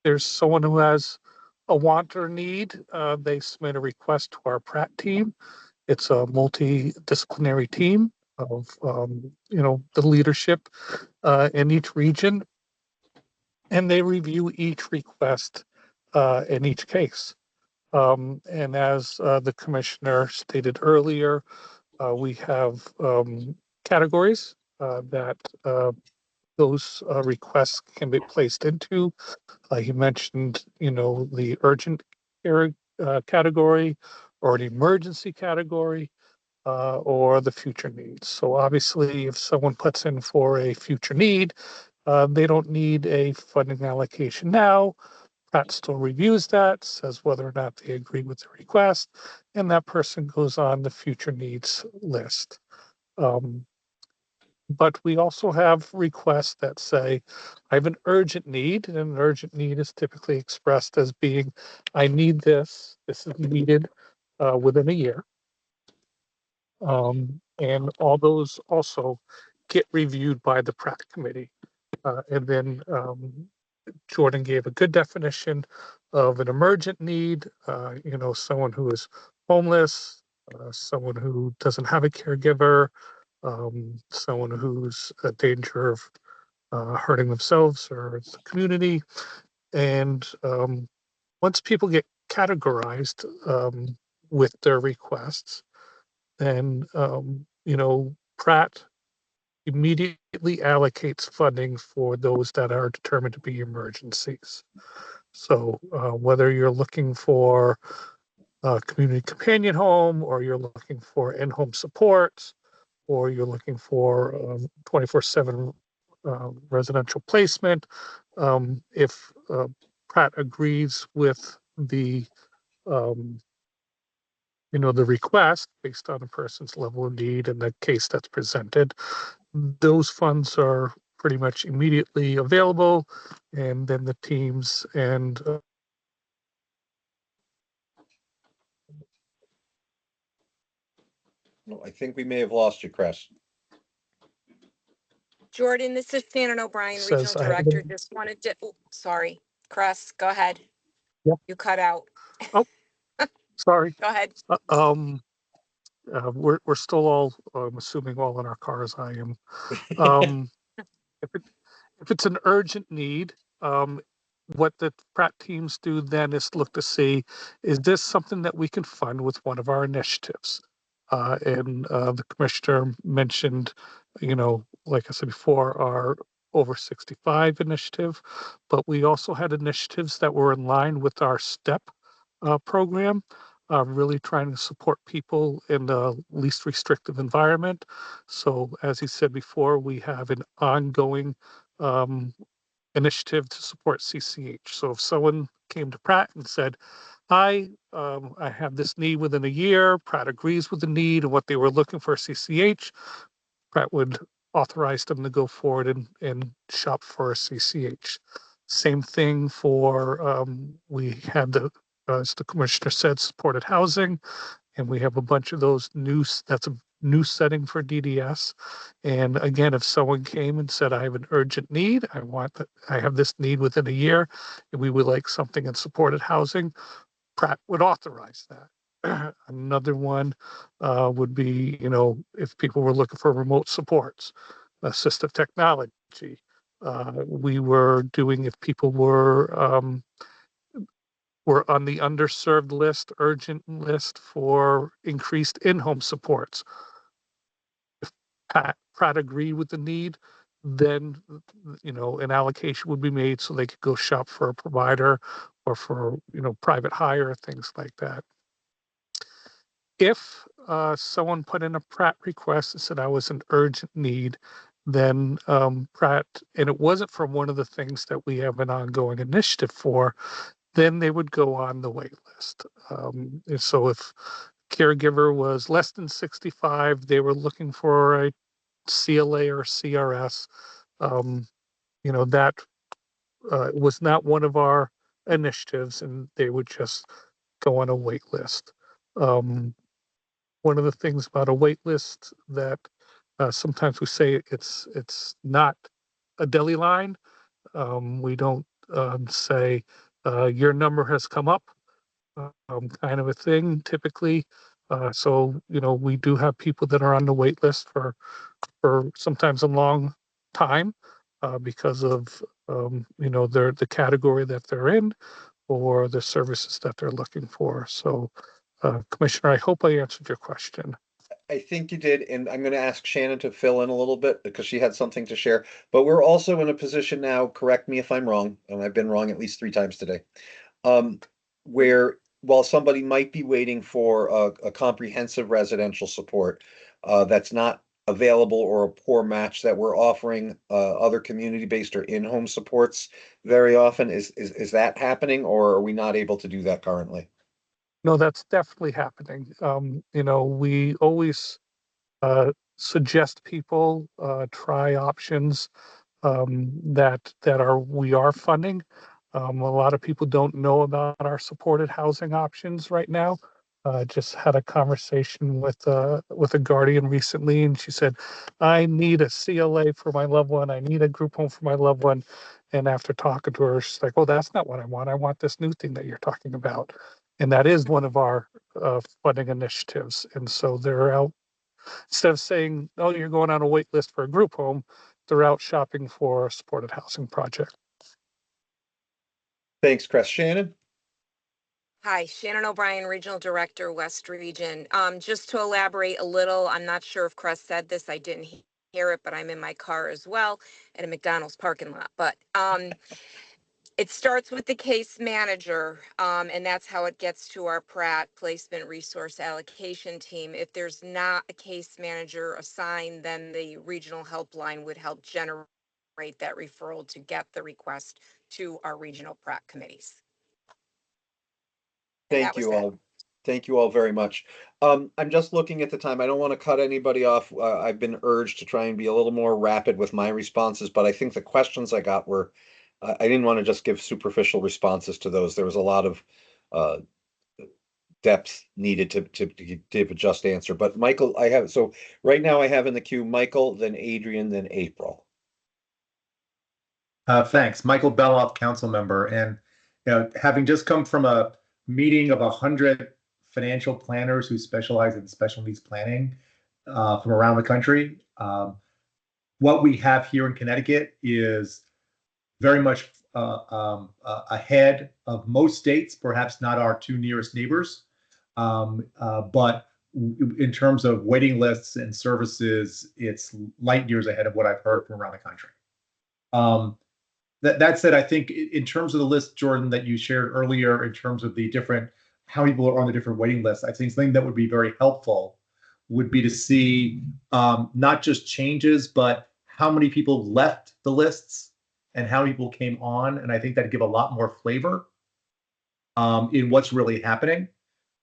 G: there's someone who has a want or need, they submit a request to our Pratt team. It's a multidisciplinary team of the leadership in each region, and they review each request in each case. And as the commissioner stated earlier, we have categories that those requests can be placed into. He mentioned, the urgent care category or an emergency category, or the future needs. So obviously, if someone puts in for a future need, they don't need a funding allocation now. Pratt still reviews that, says whether or not they agree with the request, and that person goes on the future needs list. But we also have requests that say, I have an urgent need, and an urgent need is typically expressed as being, I need this is needed within a year. And all those also get reviewed by the Pratt committee. And then Jordan gave a good definition of an emergent need, someone who is homeless, someone who doesn't have a caregiver, someone who's a danger of hurting themselves or the community. And once people get categorized with their requests, then Pratt immediately allocates funding for those that are determined to be emergencies. So whether you're looking for a community companion home, or you're looking for in-home supports, or you're looking for 24/7 residential placement, if Pratt agrees with the the request based on a person's level of need and the case that's presented. Those funds are pretty much immediately available, and then the teams and
D: No, I think we may have lost you, Chris.
E: Jordan, this is Shannon O'Brien, Regional
G: says I have
E: Director. Just wanted to, oh, sorry, Chris, go ahead.
G: Yep.
E: You cut out.
G: sorry.
E: Go ahead.
G: We're still all, I'm assuming, all in our cars. I am. Um, if it's an urgent need, what the Pratt teams do then is look to see, is this something that we can fund with one of our initiatives? And the commissioner mentioned, like I said before, our over 65 initiative, but we also had initiatives that were in line with our STEP program, really trying to support people in the least restrictive environment. So as he said before, we have an ongoing initiative to support CCH. So if someone came to Pratt and said, hi, I have this need within a year, Pratt agrees with the need and what they were looking for CCH, Pratt would authorize them to go forward and shop for a CCH. Same thing for, we had the, as the commissioner said, supported housing, and we have a bunch of those that's a new setting for DDS. And again, if someone came and said, I have an urgent need, I have this need within a year, and we would like something in supported housing, Pratt would authorize that. Another one would be, if people were looking for remote supports, assistive technology. We were doing, if people were on the underserved list, urgent list for increased in-home supports. If Pratt agreed with the need, then an allocation would be made so they could go shop for a provider or for private hire, things like that. If someone put in a Pratt request and said I was an urgent need, then Pratt, and it wasn't from one of the things that we have an ongoing initiative for, then they would go on the wait list. And so if caregiver was less than 65, they were looking for a CLA or CRS, that was not one of our initiatives, and they would just go on a wait list. One of the things about a wait list that sometimes we say it's not a deli line. We don't say your number has come up, kind of a thing typically. So we do have people that are on the wait list for sometimes a long time because of the category that they're in or the services that they're looking for. So, Commissioner, I hope I answered your question.
D: I think you did, and I'm going to ask Shannon to fill in a little bit because she had something to share. But we're also in a position now, correct me if I'm wrong, and I've been wrong at least 3 times today, where while somebody might be waiting for a comprehensive residential support that's not available or a poor match, that we're offering other community-based or in-home supports very often. Is that happening, or are we not able to do that currently?
G: No, that's definitely happening. We always suggest people try options that we are funding. A lot of people don't know about our supported housing options right now. Just had a conversation with a guardian recently, and she said, "I need a CLA for my loved one. I need a group home for my loved one." And after talking to her, she's like, "Oh, that's not what I want. I want this new thing that you're talking about." And that is one of our funding initiatives. And so they're out, instead of saying, "Oh, you're going on a wait list for a group home," they're out shopping for a supported housing project.
D: Thanks, Chris. Shannon?
E: Hi, Shannon O'Brien, Regional Director, West Region. Just to elaborate a little, I'm not sure if Chris said this, I didn't hear it, but I'm in my car as well at a McDonald's parking lot. But it starts with the case manager, and that's how it gets to our Pratt Placement Resource Allocation Team. If there's not a case manager assigned, then the regional helpline would help generate that referral to get the request to our regional Pratt committees.
D: Thank
E: was
D: you
E: it.
D: all. Thank you all very much. I'm just looking at the time. I don't want to cut anybody off. I've been urged to try and be a little more rapid with my responses, but I think the questions I got were, I didn't want to just give superficial responses to those. There was a lot of uh, depth needed to give a just answer. But Michael, so right now I have in the queue Michael, then Adrian, then April.
M: Thanks, Michael Beloff, council member, and having just come from a meeting of 100 financial planners who specialize in special needs planning from around the country. What we have here in Connecticut is very much ahead of most states, perhaps not our two nearest neighbors, but in terms of waiting lists and services, it's light years ahead of what I've heard from around the country. That said, I think in terms of the list, Jordan, that you shared earlier, in terms of the different, how people are on the different waiting lists, I think something that would be very helpful would be to see not just changes, but how many people left the lists and how people came on. And I think that'd give a lot more flavor in what's really happening.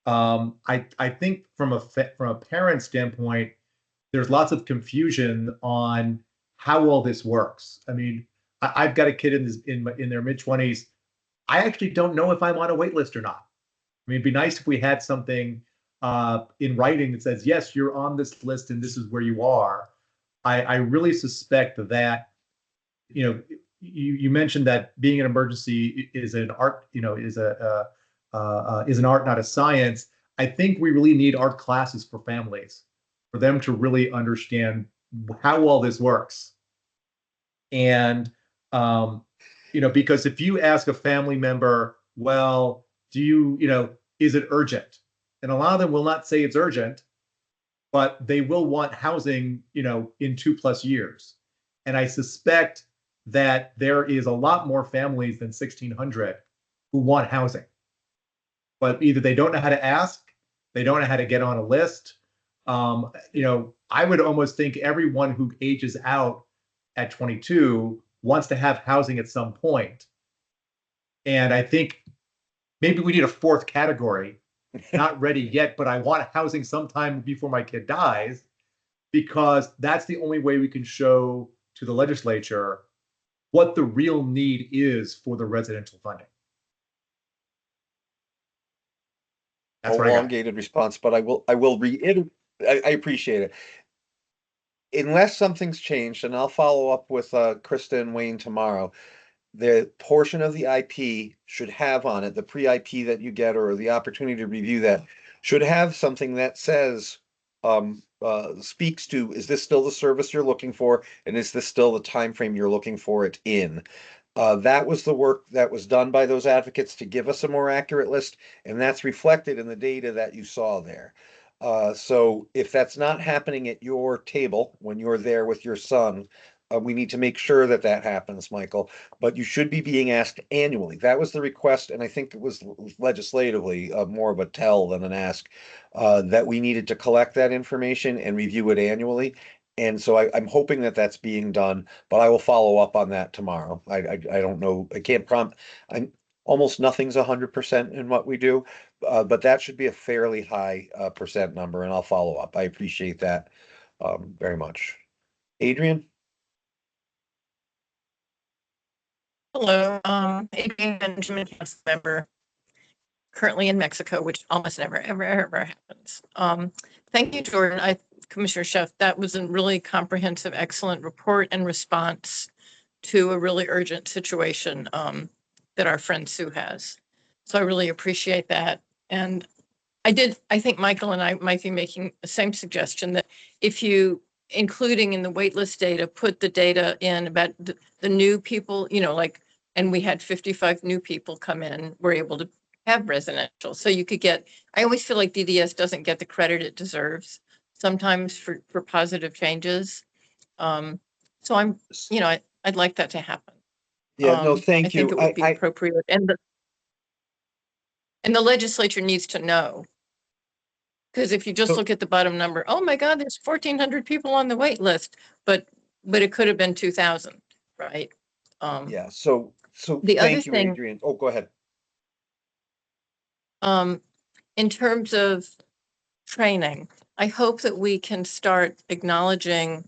M: I think from a parent standpoint, there's lots of confusion on how all this works. I mean, I've got a kid in their mid-20s. I actually don't know if I'm on a wait list or not. I mean, it'd be nice if we had something in writing that says, yes, you're on this list and this is where you are. I really suspect that, you mentioned that being an emergency is an art, is an art, not a science. I think we really need art classes for families, for them to really understand how all this works. And, because if you ask a family member, well, is it urgent? And a lot of them will not say it's urgent, but they will want housing, in 2+ years. And I suspect that there is a lot more families than 1,600 who want housing. But either they don't know how to ask, they don't know how to get on a list. I would almost think everyone who ages out at 22 wants to have housing at some point. And I think maybe we need a fourth category, not ready yet, but I want housing sometime before my kid dies, because that's the only way we can show to the legislature what the real need is for the residential funding. That's what I got.
D: Elongated response, but I will reiterate. I appreciate it. Unless something's changed, and I'll follow up with Krista and Wayne tomorrow, the portion of the IP should have on it, the pre-IP that you get or the opportunity to review that, should have something that says, speaks to, is this still the service you're looking for? And is this still the time frame you're looking for it in? That was the work that was done by those advocates to give us a more accurate list, and that's reflected in the data that you saw there. So if that's not happening at your table when you're there with your son, we need to make sure that that happens, Michael. But you should be being asked annually. That was the request, and I think it was legislatively more of a tell than an ask, that we needed to collect that information and review it annually. And so I'm hoping that that's being done, but I will follow up on that tomorrow. I don't know. I can't prompt. Almost nothing's 100% in what we do, but that should be a fairly high percent number, and I'll follow up. I appreciate that very much. Adrian?
N: Hello, Adrian Benjamin, council member, currently in Mexico, which almost never, ever happens. Thank you, Jordan. Commissioner Sheff, that was a really comprehensive, excellent report and response to a really urgent situation that our friend Sue has. So I really appreciate that. And I think Michael and I might be making the same suggestion, that if you, including in the waitlist data, put the data in about the new people, and we had 55 new people come in, we're able to have residential. So you could get, I always feel like DDS doesn't get the credit it deserves sometimes for positive changes. So I'd like that to happen.
D: Yeah, no, thank
N: I think
D: you.
N: it would be appropriate. And the legislature needs to know. Because if you just look at the bottom number, oh my God, there's 1,400 people on the wait list, but it could have been 2,000, right?
D: Yeah, so
N: the other
D: thank you,
N: thing-
D: Adrian. Oh, go ahead.
N: In terms of training, I hope that we can start acknowledging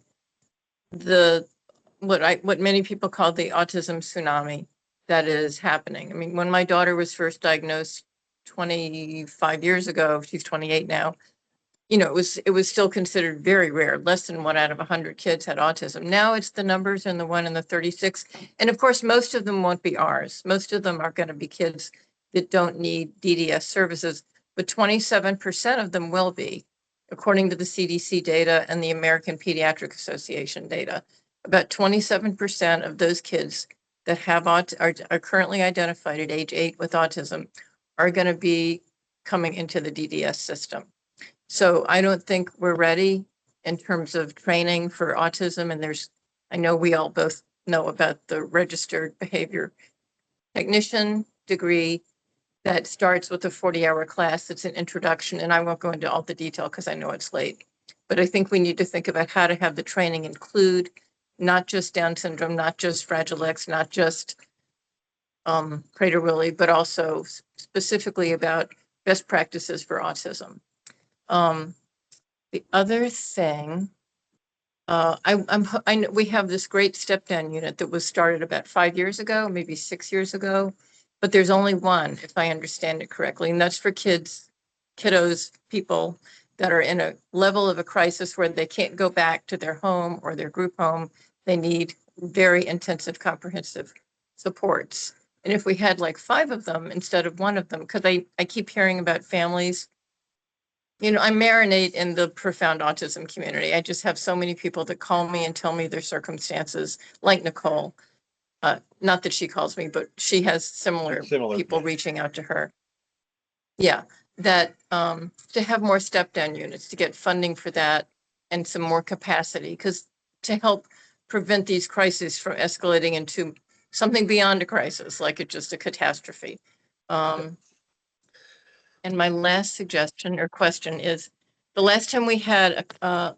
N: what many people call the autism tsunami that is happening. I mean, when my daughter was first diagnosed 25 years ago, she's 28 now, you know, it was still considered very rare. Less than 1 out of 100 kids had autism. Now it's the numbers in the 1 in the 36. And of course, most of them won't be ours. Most of them are going to be kids that don't need DDS services, but 27% of them will be, according to the CDC data and the American Pediatric Association data. About 27% of those kids that have are currently identified at age 8 with autism are going to be coming into the DDS system. So I don't think we're ready in terms of training for autism. And I know we all both know about the registered behavior technician degree that starts with a 40-hour class. It's an introduction, and I won't go into all the detail because I know it's late. But I think we need to think about how to have the training include not just Down syndrome, not just Fragile X, not just Prader-Willi, but also specifically about best practices for autism. The other thing, I know we have this great step down unit that was started about 5 years ago, maybe 6 years ago, but there's only one, if I understand it correctly, and that's for kiddos, people that are in a level of a crisis where they can't go back to their home or their group home. They need very intensive, comprehensive supports. And if we had like 5 of them instead of 1 of them, because I keep hearing about families. You know, I marinate in the profound autism community. I just have so many people that call me and tell me their circumstances, like Nicole. Not that she calls me, but she has similar people reaching out to her. Yeah, that to have more step down units, to get funding for that and some more capacity, because to help prevent these crises from escalating into something beyond a crisis, like it's just a catastrophe. And my last suggestion or question is, the last time we had the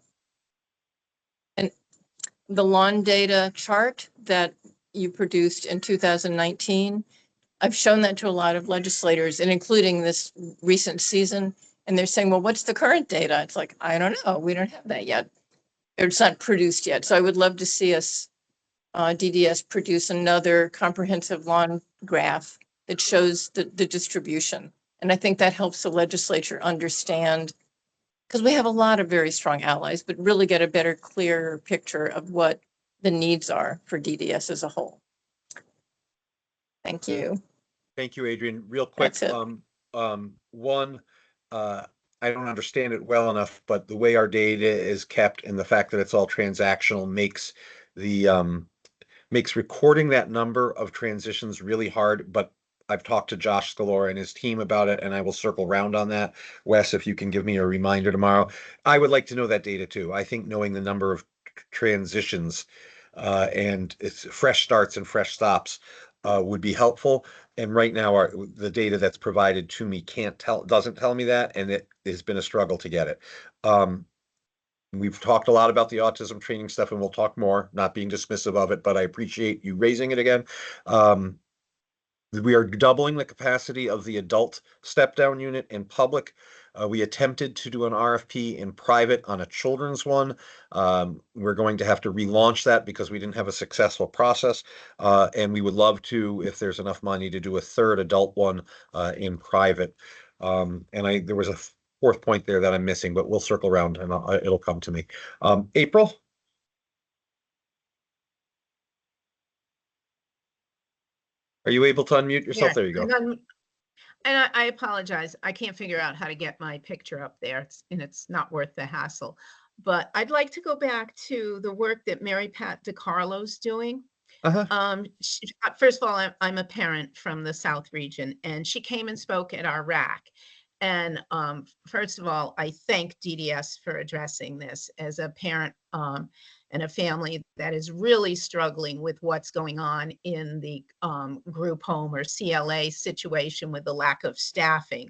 N: lawn data chart that you produced in 2019, I've shown that to a lot of legislators, and including this recent season, and they're saying, well, what's the current data? It's like, I don't know. We don't have that yet. It's not produced yet. So I would love to see us, DDS, produce another comprehensive lawn graph that shows the distribution. And I think that helps the legislature understand, because we have a lot of very strong allies, but really get a better, clearer picture of what the needs are for DDS as a whole. Thank you.
D: Thank you, Adrian. Real quick,
N: That's it.
D: one, I don't understand it well enough, but the way our data is kept and the fact that it's all transactional makes recording that number of transitions really hard. But I've talked to Josh Scalora and his team about it, and I will circle round on that. Wes, if you can give me a reminder tomorrow. I would like to know that data too. I think knowing the number of transitions and it's fresh starts and fresh stops would be helpful. And right now, the data that's provided to me doesn't tell me that, and it has been a struggle to get it. We've talked a lot about the autism training stuff, and we'll talk more, not being dismissive of it, but I appreciate you raising it again. We are doubling the capacity of the adult step-down unit in public. We attempted to do an RFP in private on a children's one. We're going to have to relaunch that because we didn't have a successful process. And we would love to, if there's enough money, to do a third adult one in private. And there was a fourth point there that I'm missing, but we'll circle around and it'll come to me. April? Are you able to unmute yourself? There you go.
O: And I apologize. I can't figure out how to get my picture up there, and it's not worth the hassle. But I'd like to go back to the work that Mary Pat DiCarlo's doing. First of all, I'm a parent from the South region, and she came and spoke at our RAC. And first of all, I thank DDS for addressing this as a parent and a family that is really struggling with what's going on in the group home or CLA situation with the lack of staffing.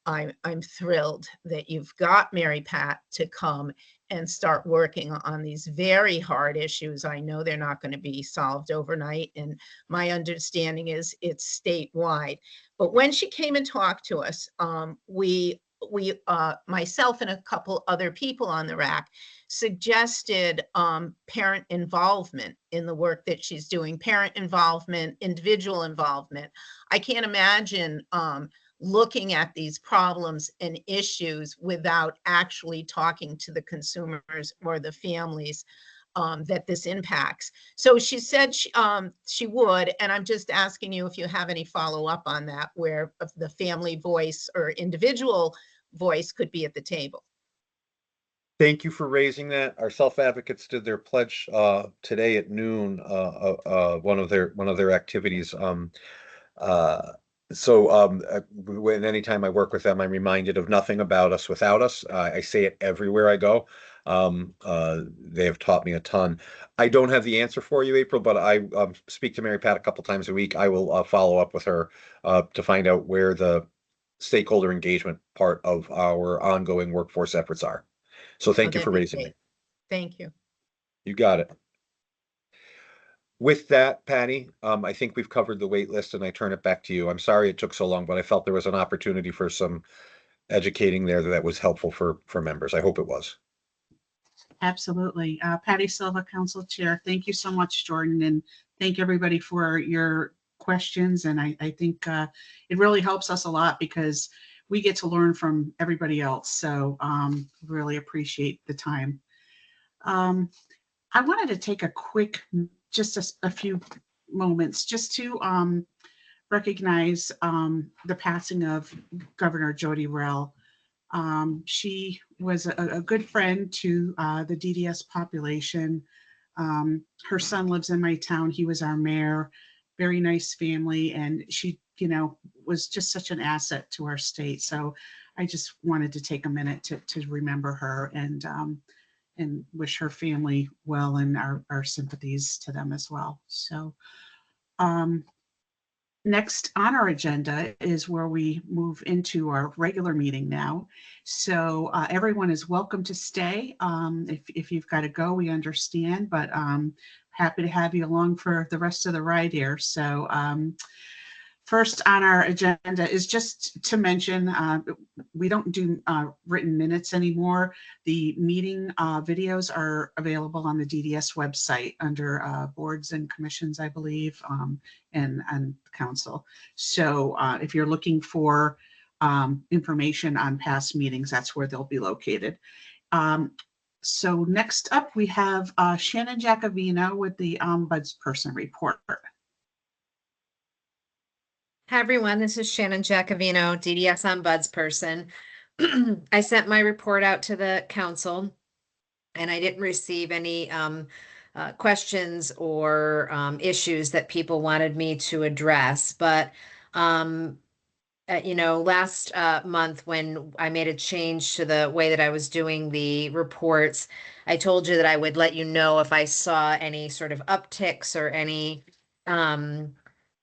O: I'm thrilled that you've got Mary Pat to come and start working on these very hard issues. I know they're not going to be solved overnight, and my understanding is it's statewide. But when she came and talked to us, myself and a couple other people on the RAC suggested parent involvement in the work that she's doing, parent involvement, individual involvement. I can't imagine looking at these problems and issues without actually talking to the consumers or the families that this impacts. So she said she would, and I'm just asking you if you have any follow-up on that, where the family voice or individual voice could be at the table.
D: Thank you for raising that. Our self-advocates did their pledge today at noon, one of their activities. When anytime I work with them, I'm reminded of nothing about us without us. I say it everywhere I go. They have taught me a ton. I don't have the answer for you, April, but I speak to Mary Pat a couple times a week. I will follow up with her to find out where the stakeholder engagement part of our ongoing workforce efforts are. So thank you
O: that'd
D: for
O: be
D: raising
O: great.
D: it.
O: Thank you.
D: You got it. With that, Patty, I think we've covered the wait list, and I turn it back to you. I'm sorry it took so long, but I felt there was an opportunity for some educating there that was helpful for members. I hope it was.
A: Absolutely. Patty Silva, Council Chair. Thank you so much, Jordan, and thank everybody for your questions. And I think it really helps us a lot because we get to learn from everybody else. So really appreciate the time. I wanted to take a quick, just a few moments just to recognize the passing of Governor Jody Rell. She was a good friend to the DDS population. Her son lives in my town. He was our mayor, very nice family. And she, was just such an asset to our state. So I just wanted to take a minute to remember her and wish her family well, and our sympathies to them as well. So next on our agenda is where we move into our regular meeting now. So everyone is welcome to stay. If you've got to go, we understand, but happy to have you along for the rest of the ride here. So first on our agenda is just to mention, we don't do written minutes anymore. The meeting videos are available on the DDS website under boards and commissions, I believe, and council. So if you're looking for information on past meetings, that's where they'll be located. So next up, we have Shannon Giacovino with the Ombudsperson report.
P: Hi, everyone. This is Shannon Giacovino, DDS Ombudsperson. I sent my report out to the council, and I didn't receive any questions or issues that people wanted me to address. But, last month when I made a change to the way that I was doing the reports, I told you that I would let you know if I saw any sort of upticks or any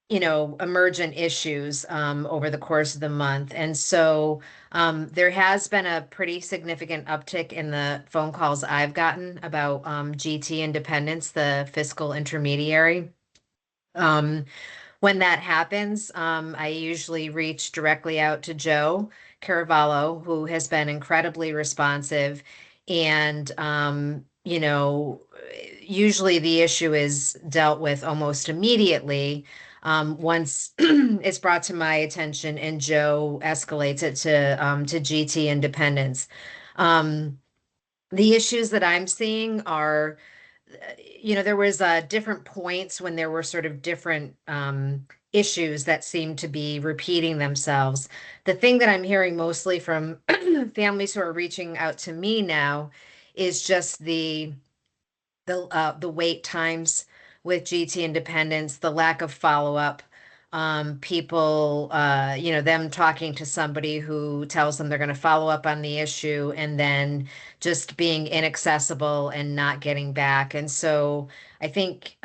P: emergent issues over the course of the month. And so there has been a pretty significant uptick in the phone calls I've gotten about GT Independence, the fiscal intermediary. When that happens, I usually reach directly out to Joe Caravallo, who has been incredibly responsive. And, usually the issue is dealt with almost immediately once it's brought to my attention and Joe escalates it to GT Independence. The issues that I'm seeing are, there was different points when there were sort of different issues that seem to be repeating themselves. The thing that I'm hearing mostly from families who are reaching out to me now is just the wait times with GT Independence, the lack of follow-up. people, them talking to somebody who tells them they're going to follow up on the issue and then just being inaccessible and not getting back. And so I think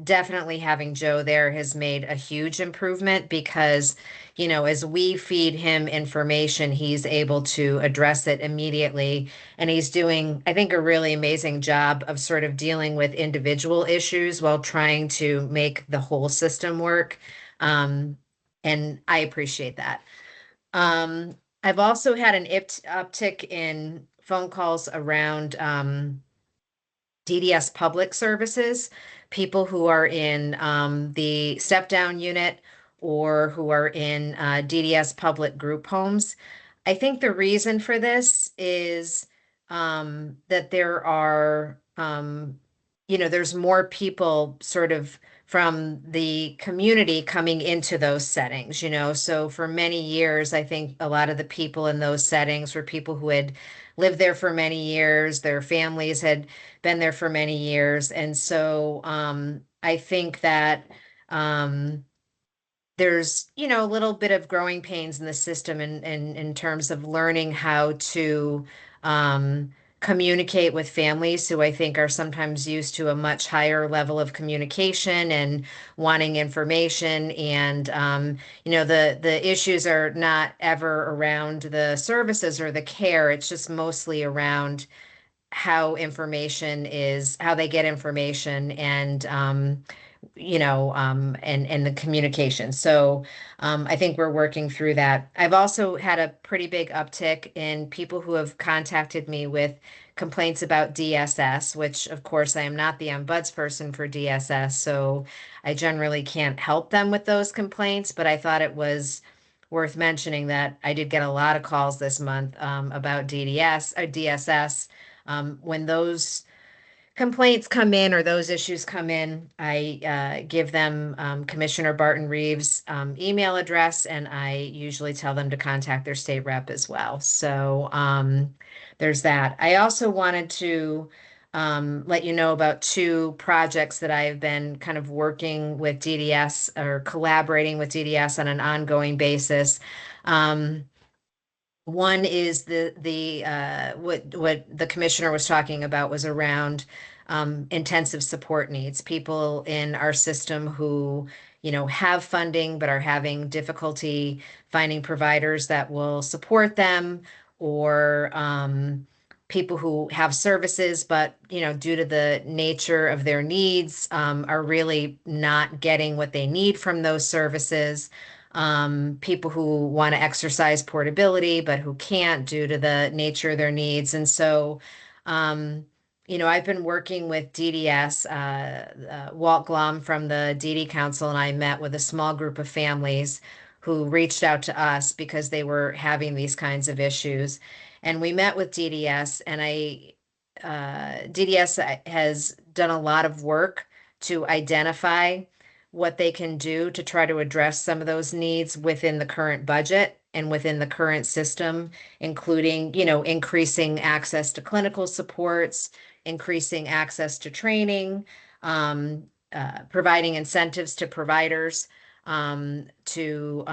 P: definitely having Joe there has made a huge improvement because, as we feed him information, he's able to address it immediately. And he's doing, I think, a really amazing job of sort of dealing with individual issues while trying to make the whole system work. And I appreciate that. I've also had an uptick in phone calls around DDS public services, people who are in the step down unit or who are in DDS public group homes. I think the reason for this is that there are, there's more people sort of from the community coming into those settings, So for many years, I think a lot of the people in those settings were people who had lived there for many years, their families had been there for many years. And so I think that there's, a little bit of growing pains in the system in terms of learning how to communicate with families who I think are sometimes used to a much higher level of communication and wanting information. And, the issues are not ever around the services or the care. It's just mostly around how they get information and the communication. So I think we're working through that. I've also had a pretty big uptick in people who have contacted me with complaints about DSS, which of course I am not the ombudsperson for DSS, so I generally can't help them with those complaints, but I thought it was worth mentioning that I did get a lot of calls this month about DSS. When those complaints come in or those issues come in, I give them Commissioner Barton Reeves' email address, and I usually tell them to contact their state rep as well. So there's that. I also wanted to let you know about two projects that I've been kind of working with DDS or collaborating with DDS on an ongoing basis. One is what the commissioner was talking about was around intensive support needs, people in our system who, have funding but are having difficulty finding providers that will support them, or people who have services but, due to the nature of their needs, are really not getting what they need from those services. People who want to exercise portability, but who can't due to the nature of their needs. And so, I've been working with DDS. Walt Glom from the DD Council and I met with a small group of families who reached out to us because they were having these kinds of issues. And we met with DDS, and DDS has done a lot of work to identify what they can do to try to address some of those needs within the current budget and within the current system, including, increasing access to clinical supports, increasing access to training, providing incentives to providers to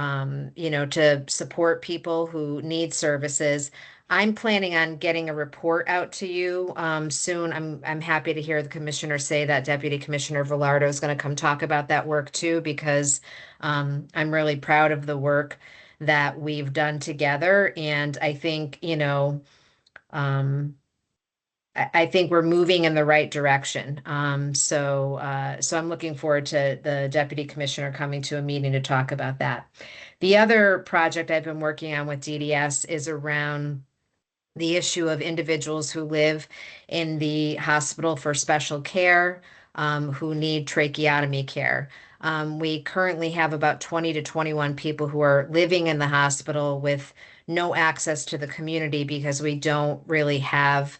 P: support people who need services. I'm planning on getting a report out to you soon. I'm happy to hear the commissioner say that Deputy Commissioner Velardo is going to come talk about that work too, because I'm really proud of the work that we've done together. And I think, I think we're moving in the right direction. So I'm looking forward to the Deputy Commissioner coming to a meeting to talk about that. The other project I've been working on with DDS is around the issue of individuals who live in the hospital for special care, who need tracheotomy care. We currently have about 20 to 21 people who are living in the hospital with no access to the community because we don't really have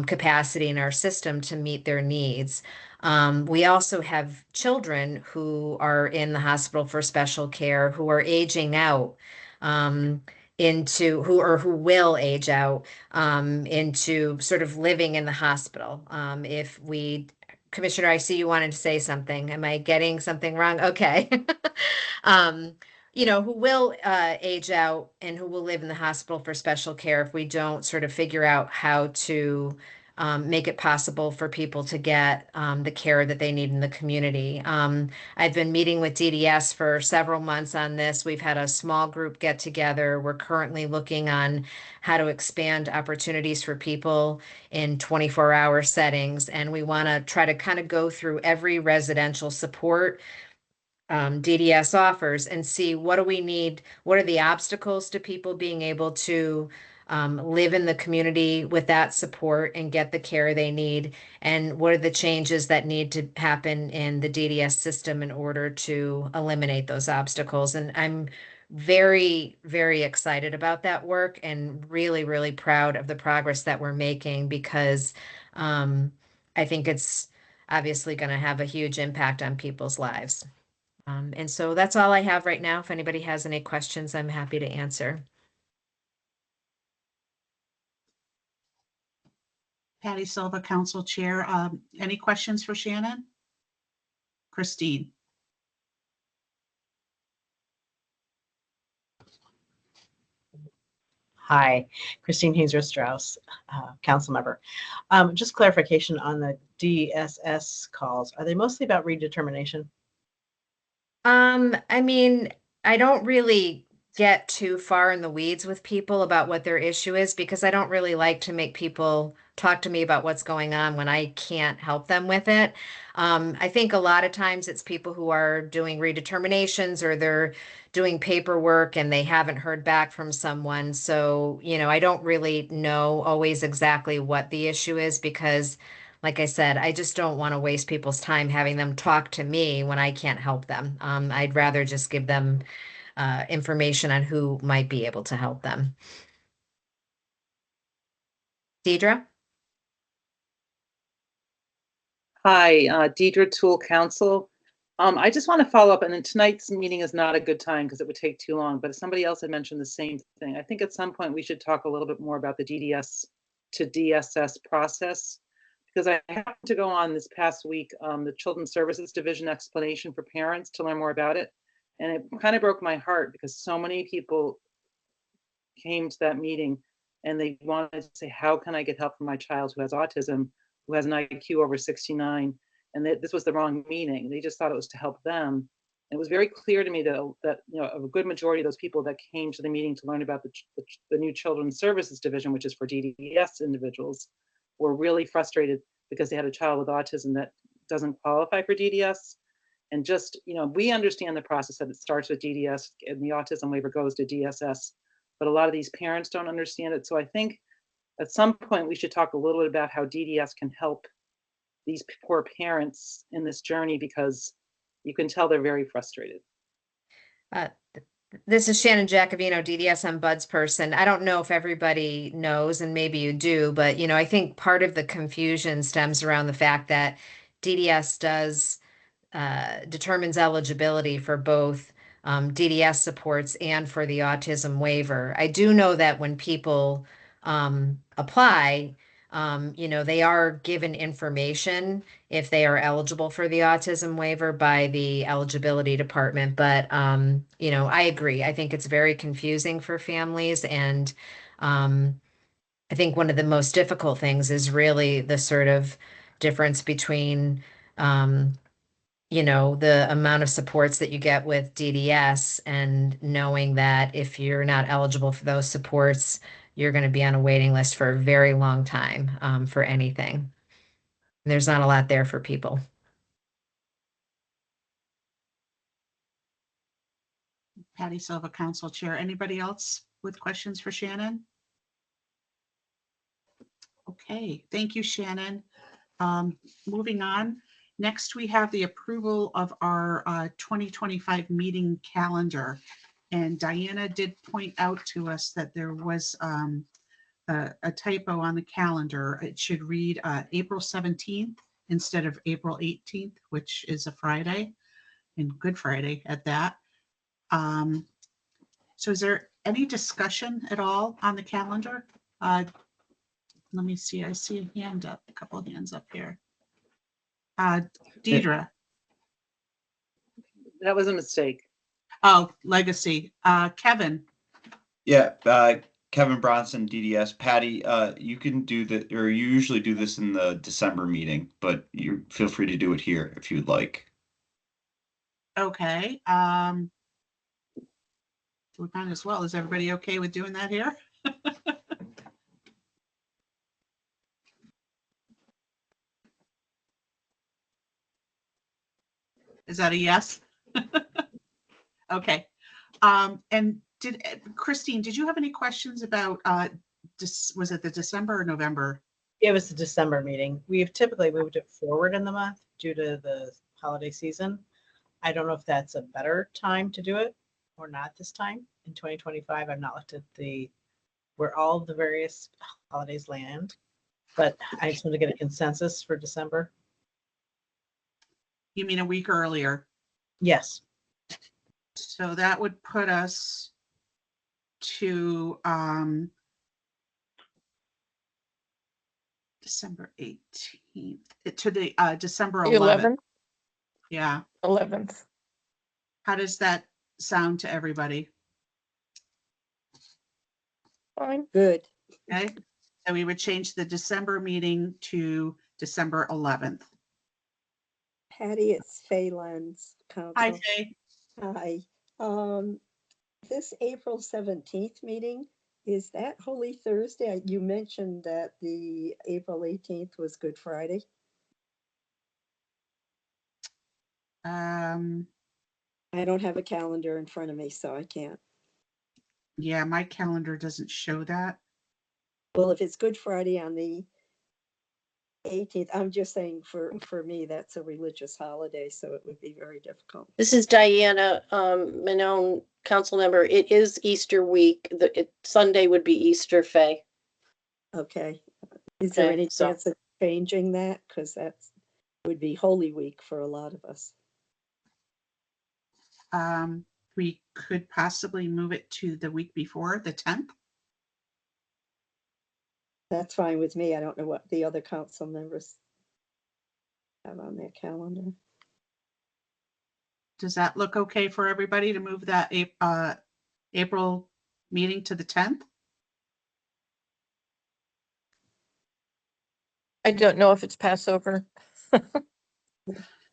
P: capacity in our system to meet their needs. We also have children who are in the hospital for special care who are aging out who will age out into sort of living in the hospital if we Commissioner, I see you wanted to say something. Am I getting something wrong? Okay. Who will age out and who will live in the hospital for special care if we don't sort of figure out how to make it possible for people to get the care that they need in the community. I've been meeting with DDS for several months on this. We've had a small group get together. We're currently looking on how to expand opportunities for people in 24-hour settings. And we want to try to kind of go through every residential support DDS offers and see what do we need, what are the obstacles to people being able to live in the community with that support and get the care they need, and what are the changes that need to happen in the DDS system in order to eliminate those obstacles. And I'm very, very excited about that work and really, really proud of the progress that we're making, because I think it's obviously going to have a huge impact on people's lives. And so that's all I have right now. If anybody has any questions, I'm happy to answer.
A: Patty Silva, Council Chair. Any questions for Shannon? Christine.
Q: Hi, Christine Hazer Strauss, council member. Just clarification on the DSS calls. Are they mostly about redetermination?
P: I mean, I don't really get too far in the weeds with people about what their issue is, because I don't really like to make people talk to me about what's going on when I can't help them with it. I think a lot of times it's people who are doing redeterminations or they're doing paperwork and they haven't heard back from someone. So, I don't really know always exactly what the issue is, because like I said, I just don't want to waste people's time having them talk to me when I can't help them. I'd rather just give them information on who might be able to help them. Deidre?
R: Hi, Deidre Toole, Council. I just want to follow up, and then tonight's meeting is not a good time because it would take too long, but somebody else had mentioned the same thing. I think at some point we should talk a little bit more about the DDS to DSS process, because I happened to go on this past week, the Children's Services Division explanation for parents to learn more about it. And it kind of broke my heart because so many people came to that meeting and they wanted to say, how can I get help for my child who has autism, who has an IQ over 69? And this was the wrong meaning. They just thought it was to help them. It was very clear to me that a good majority of those people that came to the meeting to learn about the new Children's Services Division, which is for DDS individuals, were really frustrated because they had a child with autism that doesn't qualify for DDS. And just, we understand the process that it starts with DDS and the autism waiver goes to DSS, but a lot of these parents don't understand it. So I think at some point we should talk a little bit about how DDS can help these poor parents in this journey, because you can tell they're very frustrated.
P: This is Shannon Jacobino, DDS ombudsperson. I don't know if everybody knows, and maybe you do, but I think part of the confusion stems around the fact that DDS determines eligibility for both DDS supports and for the autism waiver. I do know that when people apply, they are given information if they are eligible for the autism waiver by the eligibility department. But, I agree. I think it's very confusing for families. And I think one of the most difficult things is really the sort of difference between the amount of supports that you get with DDS and knowing that if you're not eligible for those supports, you're going to be on a waiting list for a very long time for anything. And there's not a lot there for people.
A: Patty Silva, Council Chair. Anybody else with questions for Shannon? Okay, thank you, Shannon. Moving on. Next, we have the approval of our 2025 meeting calendar. And Diana did point out to us that there was a typo on the calendar. It should read April 17th instead of April 18th, which is a Friday, and Good Friday at that. So is there any discussion at all on the calendar? Let me see. I see a hand up, a couple of hands up here. Deidre.
R: That was a mistake.
A: Oh, Legacy. Kevin.
S: Yeah, Kevin Bronson, DDS. Patty, you can do that, or you usually do this in the December meeting, but you feel free to do it here if you'd like.
A: Okay. We might as well. Is everybody okay with doing that here? Is that a yes? Okay. And Christine, did you have any questions about, was it the December or November?
Q: It was the December meeting. We've typically moved it forward in the month due to the holiday season. I don't know if that's a better time to do it or not this time in 2025. I've not looked at where all the various holidays land, but I just want to get a consensus for December.
A: You mean a week earlier?
Q: Yes.
A: So that would put us to December 18th, to the December 11th. Yeah.
N: 11th.
A: How does that sound to everybody?
N: Fine.
I: Good.
A: Okay. So we would change the December meeting to December 11th.
T: Patty, it's Fay Lenz, Council.
A: Hi, Fay.
T: Hi. This April 17th meeting, is that Holy Thursday? You mentioned that the April 18th was Good Friday.
A: I
T: don't have a calendar in front of me, so I can't.
A: Yeah, my calendar doesn't show that.
T: Well, if it's Good Friday on the 18th, I'm just saying for me, that's a religious holiday, so it would be very difficult.
U: This is Diana, Manon, council member. It is Easter week. Sunday would be Easter, Faye.
T: Okay. Is there any chance of changing that? Because that would be Holy Week for a lot of us.
A: We could possibly move it to the week before, the 10th.
T: That's fine with me. I don't know what the other council members have on their calendar.
A: Does that look okay for everybody to move that April meeting to the 10th?
N: I don't know if it's Passover.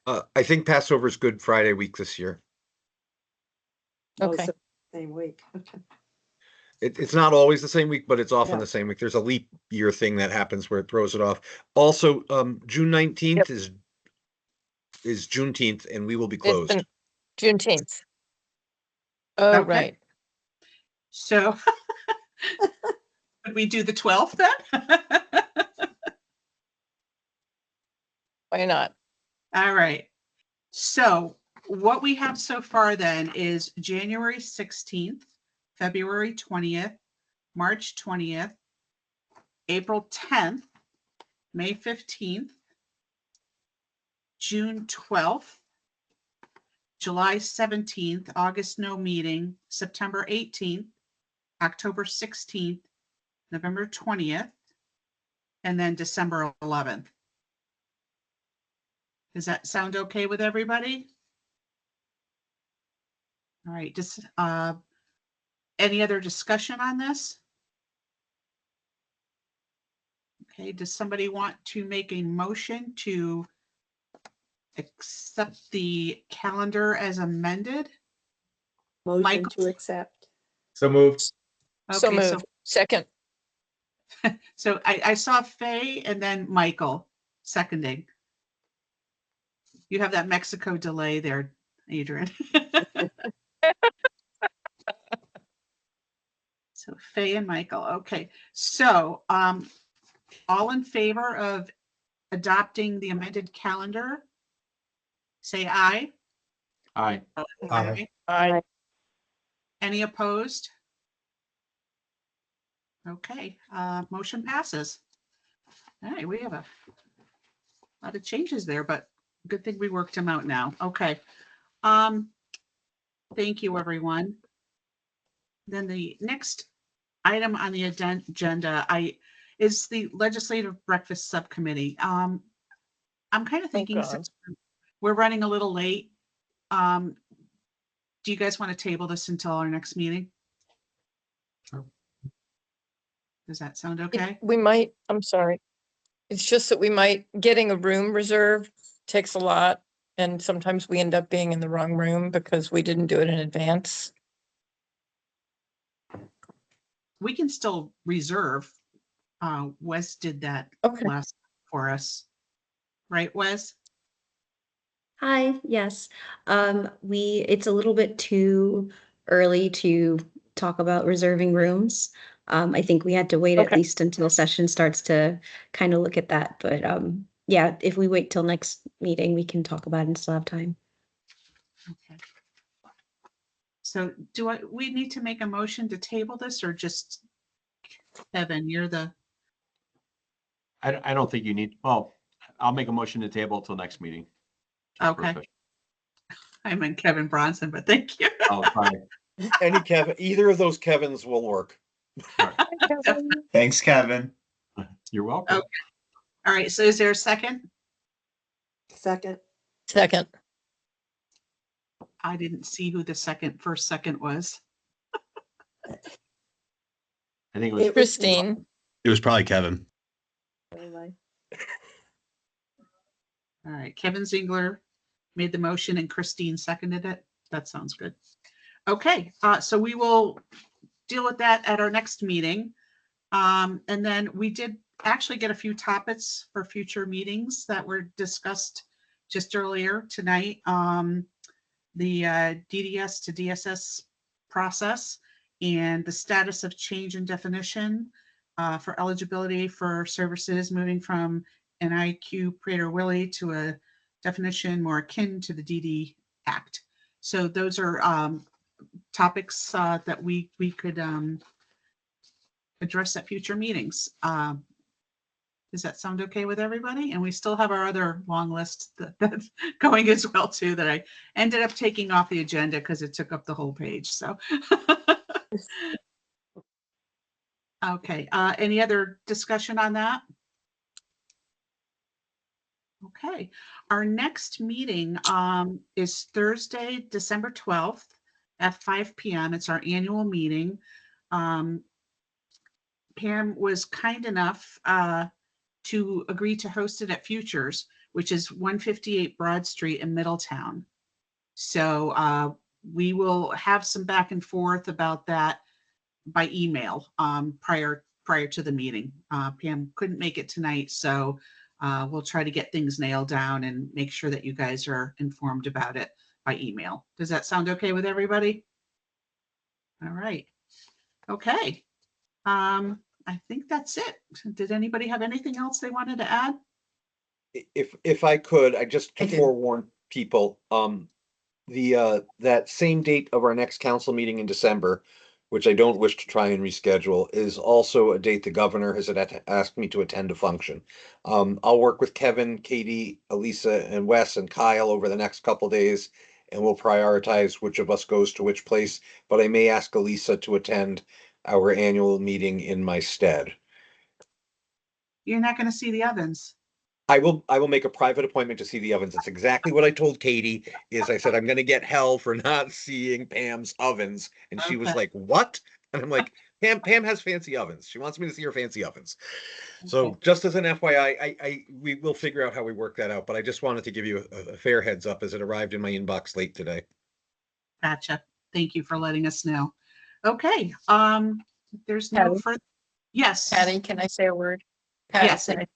D: I think Passover is Good Friday week this year.
N: Okay.
T: Same week. Okay.
D: It's not always the same week, but it's often
T: Yeah.
D: the same week. There's a leap year thing that happens where it throws it off. Also, June 19th is Juneteenth, and we will be closed.
N: Juneteenth. Oh,
A: Okay.
N: right.
A: So could we do the 12th then?
N: Why not?
A: All right. So what we have so far then is January 16th, February 20th, March 20th, April 10th, May 15th, June 12th, July 17th, August no meeting, September 18th, October 16th, November 20th, and then December 11th. Does that sound okay with everybody? All right, just any other discussion on this? Okay, does somebody want to make a motion to accept the calendar as amended?
T: Motion
A: Michael?
T: to accept.
M: So moved.
N: So
A: Okay,
N: moved. Second.
A: So I saw Faye and then Michael seconding. You have that Mexico delay there, Adrian. So Faye and Michael. Okay. So all in favor of adopting the amended calendar, say aye.
S: Aye.
M: Aye.
N: Aye.
A: Any opposed? Okay, motion passes. All right, we have a lot of changes there, but good thing we worked them out now. Okay. Thank you, everyone. Then the next item on the agenda is the Legislative Breakfast Subcommittee. I'm kind of thinking
N: God.
A: since we're running a little late, do you guys want to table this until our next meeting? Does that sound okay?
N: We might, I'm sorry. It's just that we might, getting a room reserved takes a lot. And sometimes we end up being in the wrong room because we didn't do it in advance.
A: We can still reserve. Wes did that
N: Okay.
A: last for us. Right, Wes?
C: Hi, yes. It's a little bit too early to talk about reserving rooms. I think we had to wait at
N: Okay.
C: least until session starts to kind of look at that. But yeah, if we wait till next meeting, we can talk about it and still have time.
A: Okay. So we need to make a motion to table this, or just Kevin, you're the,
V: I don't think you need, well, I'll make a motion to table till next meeting. Just for
A: okay.
V: official.
A: I meant Kevin Bronson, but thank you.
V: Oh, fine.
D: Any Kevin, either of those Kevins will work.
S: Thanks, Kevin.
V: You're welcome.
A: Okay. All right, so is there a second?
T: Second.
N: Second.
A: I didn't see who the first second was.
V: I think it was
N: Christine.
J: It was probably Kevin.
A: All right, Kevin Ziegler made the motion and Christine seconded it. That sounds good. Okay, so we will deal with that at our next meeting. And then we did actually get a few topics for future meetings that were discussed just earlier tonight. The DDS to DSS process and the status of change in definition for eligibility for services moving from an IQ Prater-Willi to a definition more akin to the DD Act. So those are topics that we could address at future meetings. Does that sound okay with everybody? And we still have our other long list that's going as well too, that I ended up taking off the agenda because it took up the whole page. So, okay. Any other discussion on that? Okay. Our next meeting is Thursday, December 12th at 5 p.m. It's our annual meeting. Pam was kind enough to agree to host it at Futures, which is 158 Broad Street in Middletown. So we will have some back and forth about that by email prior to the meeting. Pam couldn't make it tonight, so we'll try to get things nailed down and make sure that you guys are informed about it by email. Does that sound okay with everybody? All right. Okay. I think that's it. Did anybody have anything else they wanted to add?
D: If I could, I just to forewarn people, that same date of our next council meeting in December, which I don't wish to try and reschedule, is also a date the governor has asked me to attend a function. I'll work with Kevin, Katie, Elisa, and Wes and Kyle over the next couple days, and we'll prioritize which of us goes to which place, but I may ask Elisa to attend our annual meeting in my stead.
A: You're not going to see the ovens.
D: I will make a private appointment to see the ovens. That's exactly what I told Katie, is I said, I'm going to get hell for not seeing Pam's ovens. And she was
A: Okay.
D: like, what? And I'm like, Pam has fancy ovens. She wants me to see her fancy ovens. So
A: Okay.
D: just as an FYI, we will figure out how we work that out, but I just wanted to give you a fair heads up as it arrived in my inbox late today.
A: Gotcha. Thank you for letting us know. Okay. There's no
N: Patty?
A: further. Yes.
N: Patty, can I say a word? Patty,
A: Yes.
N: can I-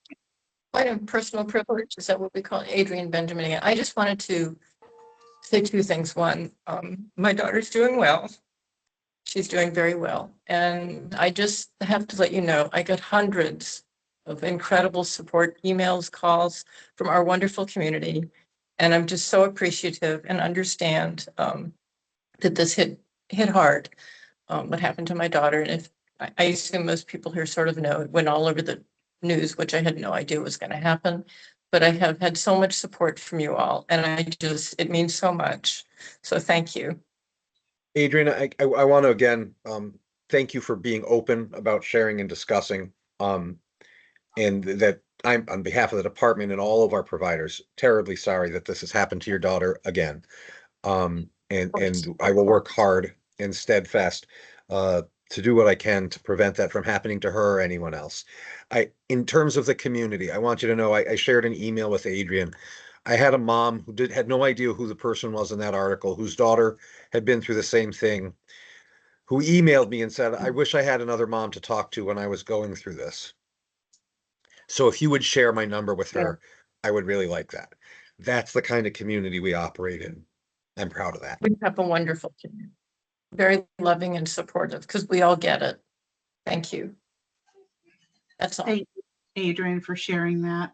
N: Point of personal privilege, is that what we call it? Adrian Benjamin again? I just wanted to say two things. One, my daughter's doing well. She's doing very well. And I just have to let you know, I get hundreds of incredible support emails, calls from our wonderful community. And I'm just so appreciative and understand that this hit hard, what happened to my daughter. And if I assume most people here sort of know, it went all over the news, which I had no idea was going to happen. But I have had so much support from you all, and it means so much. So thank you.
D: Adrian, I want to again thank you for being open about sharing and discussing, and that I'm on behalf of the department and all of our providers, terribly sorry that this has happened to your daughter again. And I will work hard and steadfast to do what I can to prevent that from happening to her or anyone else. In terms of the community, I want you to know, I shared an email with Adrian. I had a mom who had no idea who the person was in that article, whose daughter had been through the same thing, who emailed me and said, I wish I had another mom to talk to when I was going through this. So if you would share my number with her, I would really like that. That's the kind of community we operate in. I'm proud of that.
N: We have a wonderful community, very loving and supportive, because we all get it. Thank you. That's all.
A: Thank you, Adrian, for sharing that.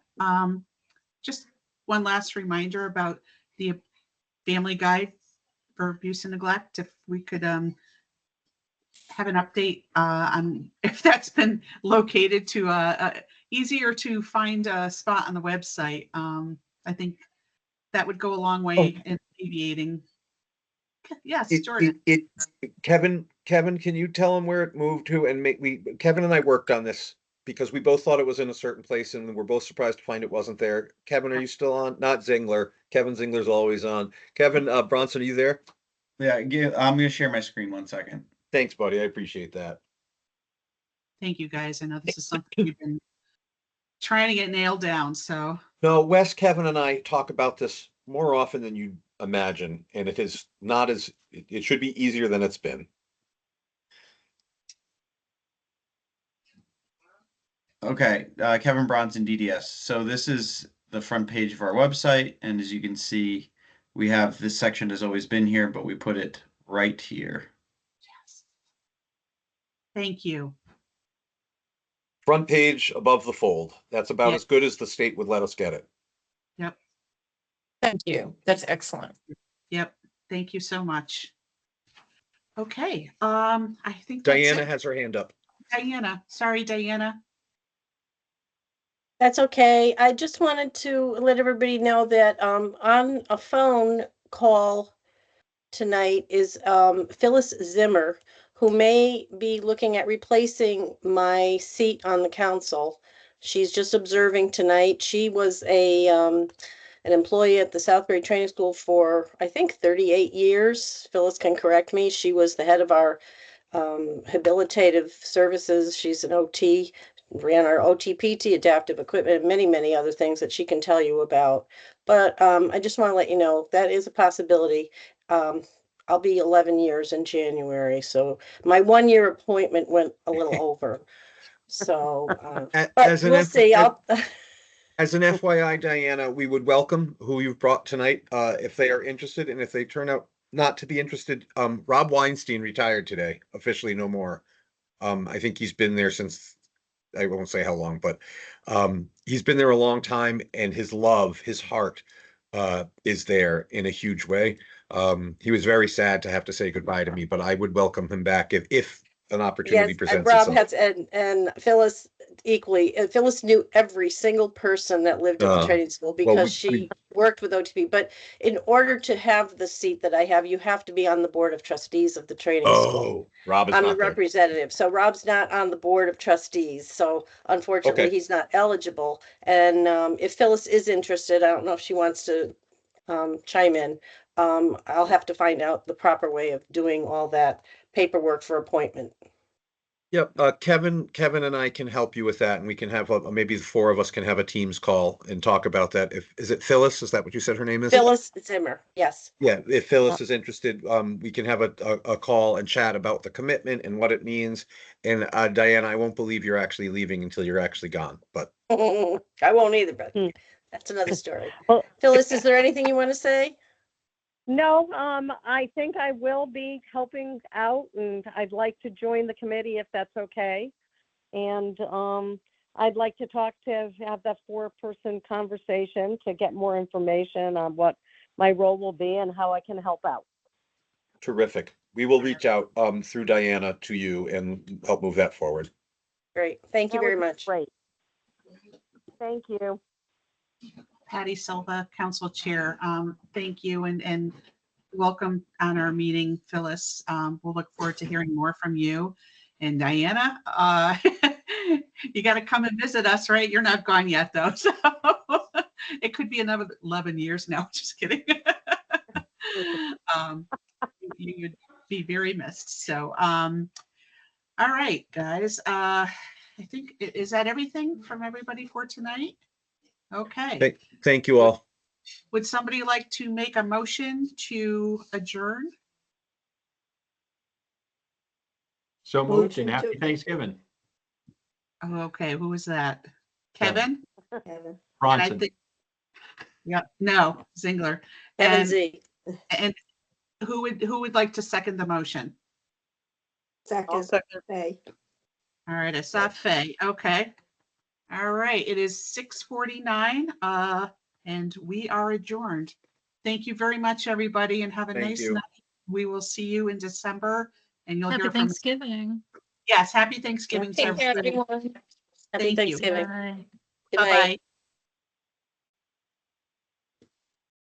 A: Just one last reminder about the family guide for abuse and neglect. If we could have an update on if that's been located to easier to find a spot on the website. I think that would go a long way in alleviating. Yes, Jordan.
D: Kevin, can you tell him where it moved to? And Kevin and I worked on this because we both thought it was in a certain place and we're both surprised to find it wasn't there. Kevin, are you still on? Not Zingler. Kevin Zingler's always on. Kevin Bronson, are you there?
S: Yeah, I'm gonna share my screen 1 second.
D: Thanks, buddy. I appreciate that.
A: Thank you, guys. I know this is something we've been trying to get nailed down. So
D: no, Wes, Kevin, and I talk about this more often than you imagine, and it is not as it should be easier than it's been.
S: Okay, Kevin Bronson, DDS. So this is the front page of our website, and as you can see, we have this section has always been here, but we put it right here.
A: yes. Thank you.
D: Front page above the fold. That's about as good as the state would let us get it.
A: Yep.
N: Thank you. That's excellent.
A: Yep. Thank you so much. Okay. I think that's
D: Diana
A: it.
D: has her hand up.
A: Diana. Sorry, Diana.
U: That's okay. I just wanted to let everybody know that on a phone call tonight is Phyllis Zimmer, who may be looking at replacing my seat on the council. She's just observing tonight. She was an employee at the Southbury Training School for, I think, 38 years. Phyllis can correct me. She was the head of our habilitative services. She's an OT, ran our OTPT, adaptive equipment, and many, many other things that she can tell you about. But I just want to let you know that is a possibility. I'll be 11 years in January, so my 1-year appointment went a little over. So, but we'll see.
D: As an FYI, Diana, we would welcome who you've brought tonight if they are interested, and if they turn out not to be interested. Rob Weinstein retired today, officially no more. I think he's been there since, I won't say how long, but he's been there a long time, and his love, his heart is there in a huge way. He was very sad to have to say goodbye to me, but I would welcome him back if an opportunity presents
U: Rob
D: itself.
U: has, and Phyllis equally. And Phyllis knew every single person that lived at the training school because she worked with OTP. But in order to have the seat that I have, you have to be on the board of trustees of the training school.
D: Rob is
U: I'm
D: not
U: the
D: there.
U: representative. So Rob's not on the board of trustees. So unfortunately,
D: Okay.
U: he's not eligible. And if Phyllis is interested, I don't know if she wants to chime in. I'll have to find out the proper way of doing all that paperwork for appointment.
D: Yep, Kevin and I can help you with that, and we can have maybe the four of us can have a Teams call and talk about that. Is it Phyllis? Is that what you said her name is?
U: Phyllis Zimmer, yes.
D: Yeah, if Phyllis is interested, we can have a call and chat about the commitment and what it means. And Diana, I won't believe you're actually leaving until you're actually gone, but
U: I won't either, but that's another story. Phyllis, is there anything you want to say?
F: No, I think I will be helping out, and I'd like to join the committee if that's okay. And I'd like to have that 4-person conversation to get more information on what my role will be and how I can help out.
D: terrific. We will reach out through Diana to you and help move that forward.
U: Great, thank you very much.
F: Great, thank you.
A: Patty Silva, Council Chair. Thank you and welcome on our meeting, Phyllis. We'll look forward to hearing more from you. And Diana, You got to come and visit us, right? You're not gone yet, though. So it could be another 11 years now. Just kidding. You would be very missed. So, all right, guys. I think, is that everything from everybody for tonight? Okay.
D: Thank you all.
A: Would somebody like to make a motion to adjourn?
V: So moved and happy Thanksgiving.
A: Oh, okay. Who was that? Kevin?
T: Kevin.
A: And I
V: Bronson.
A: think, yeah, no, Zingler.
U: Kevin
A: And,
U: Z.
A: and who would like to second the motion?
T: Second. Faye.
A: All right, I saw Faye. Okay. All right, it is 6:49, and we are adjourned. Thank you very much, everybody, and have a
D: Thank
A: nice
D: you.
A: night. We will see you in December, and you'll
H: Happy
A: hear from us.
H: Thanksgiving.
A: Yes, happy Thanksgiving,
U: Take care,
A: sir.
U: everyone. Happy
A: Thank you.
U: Thanksgiving.
H: Bye.
U: Good night.
A: Bye-bye.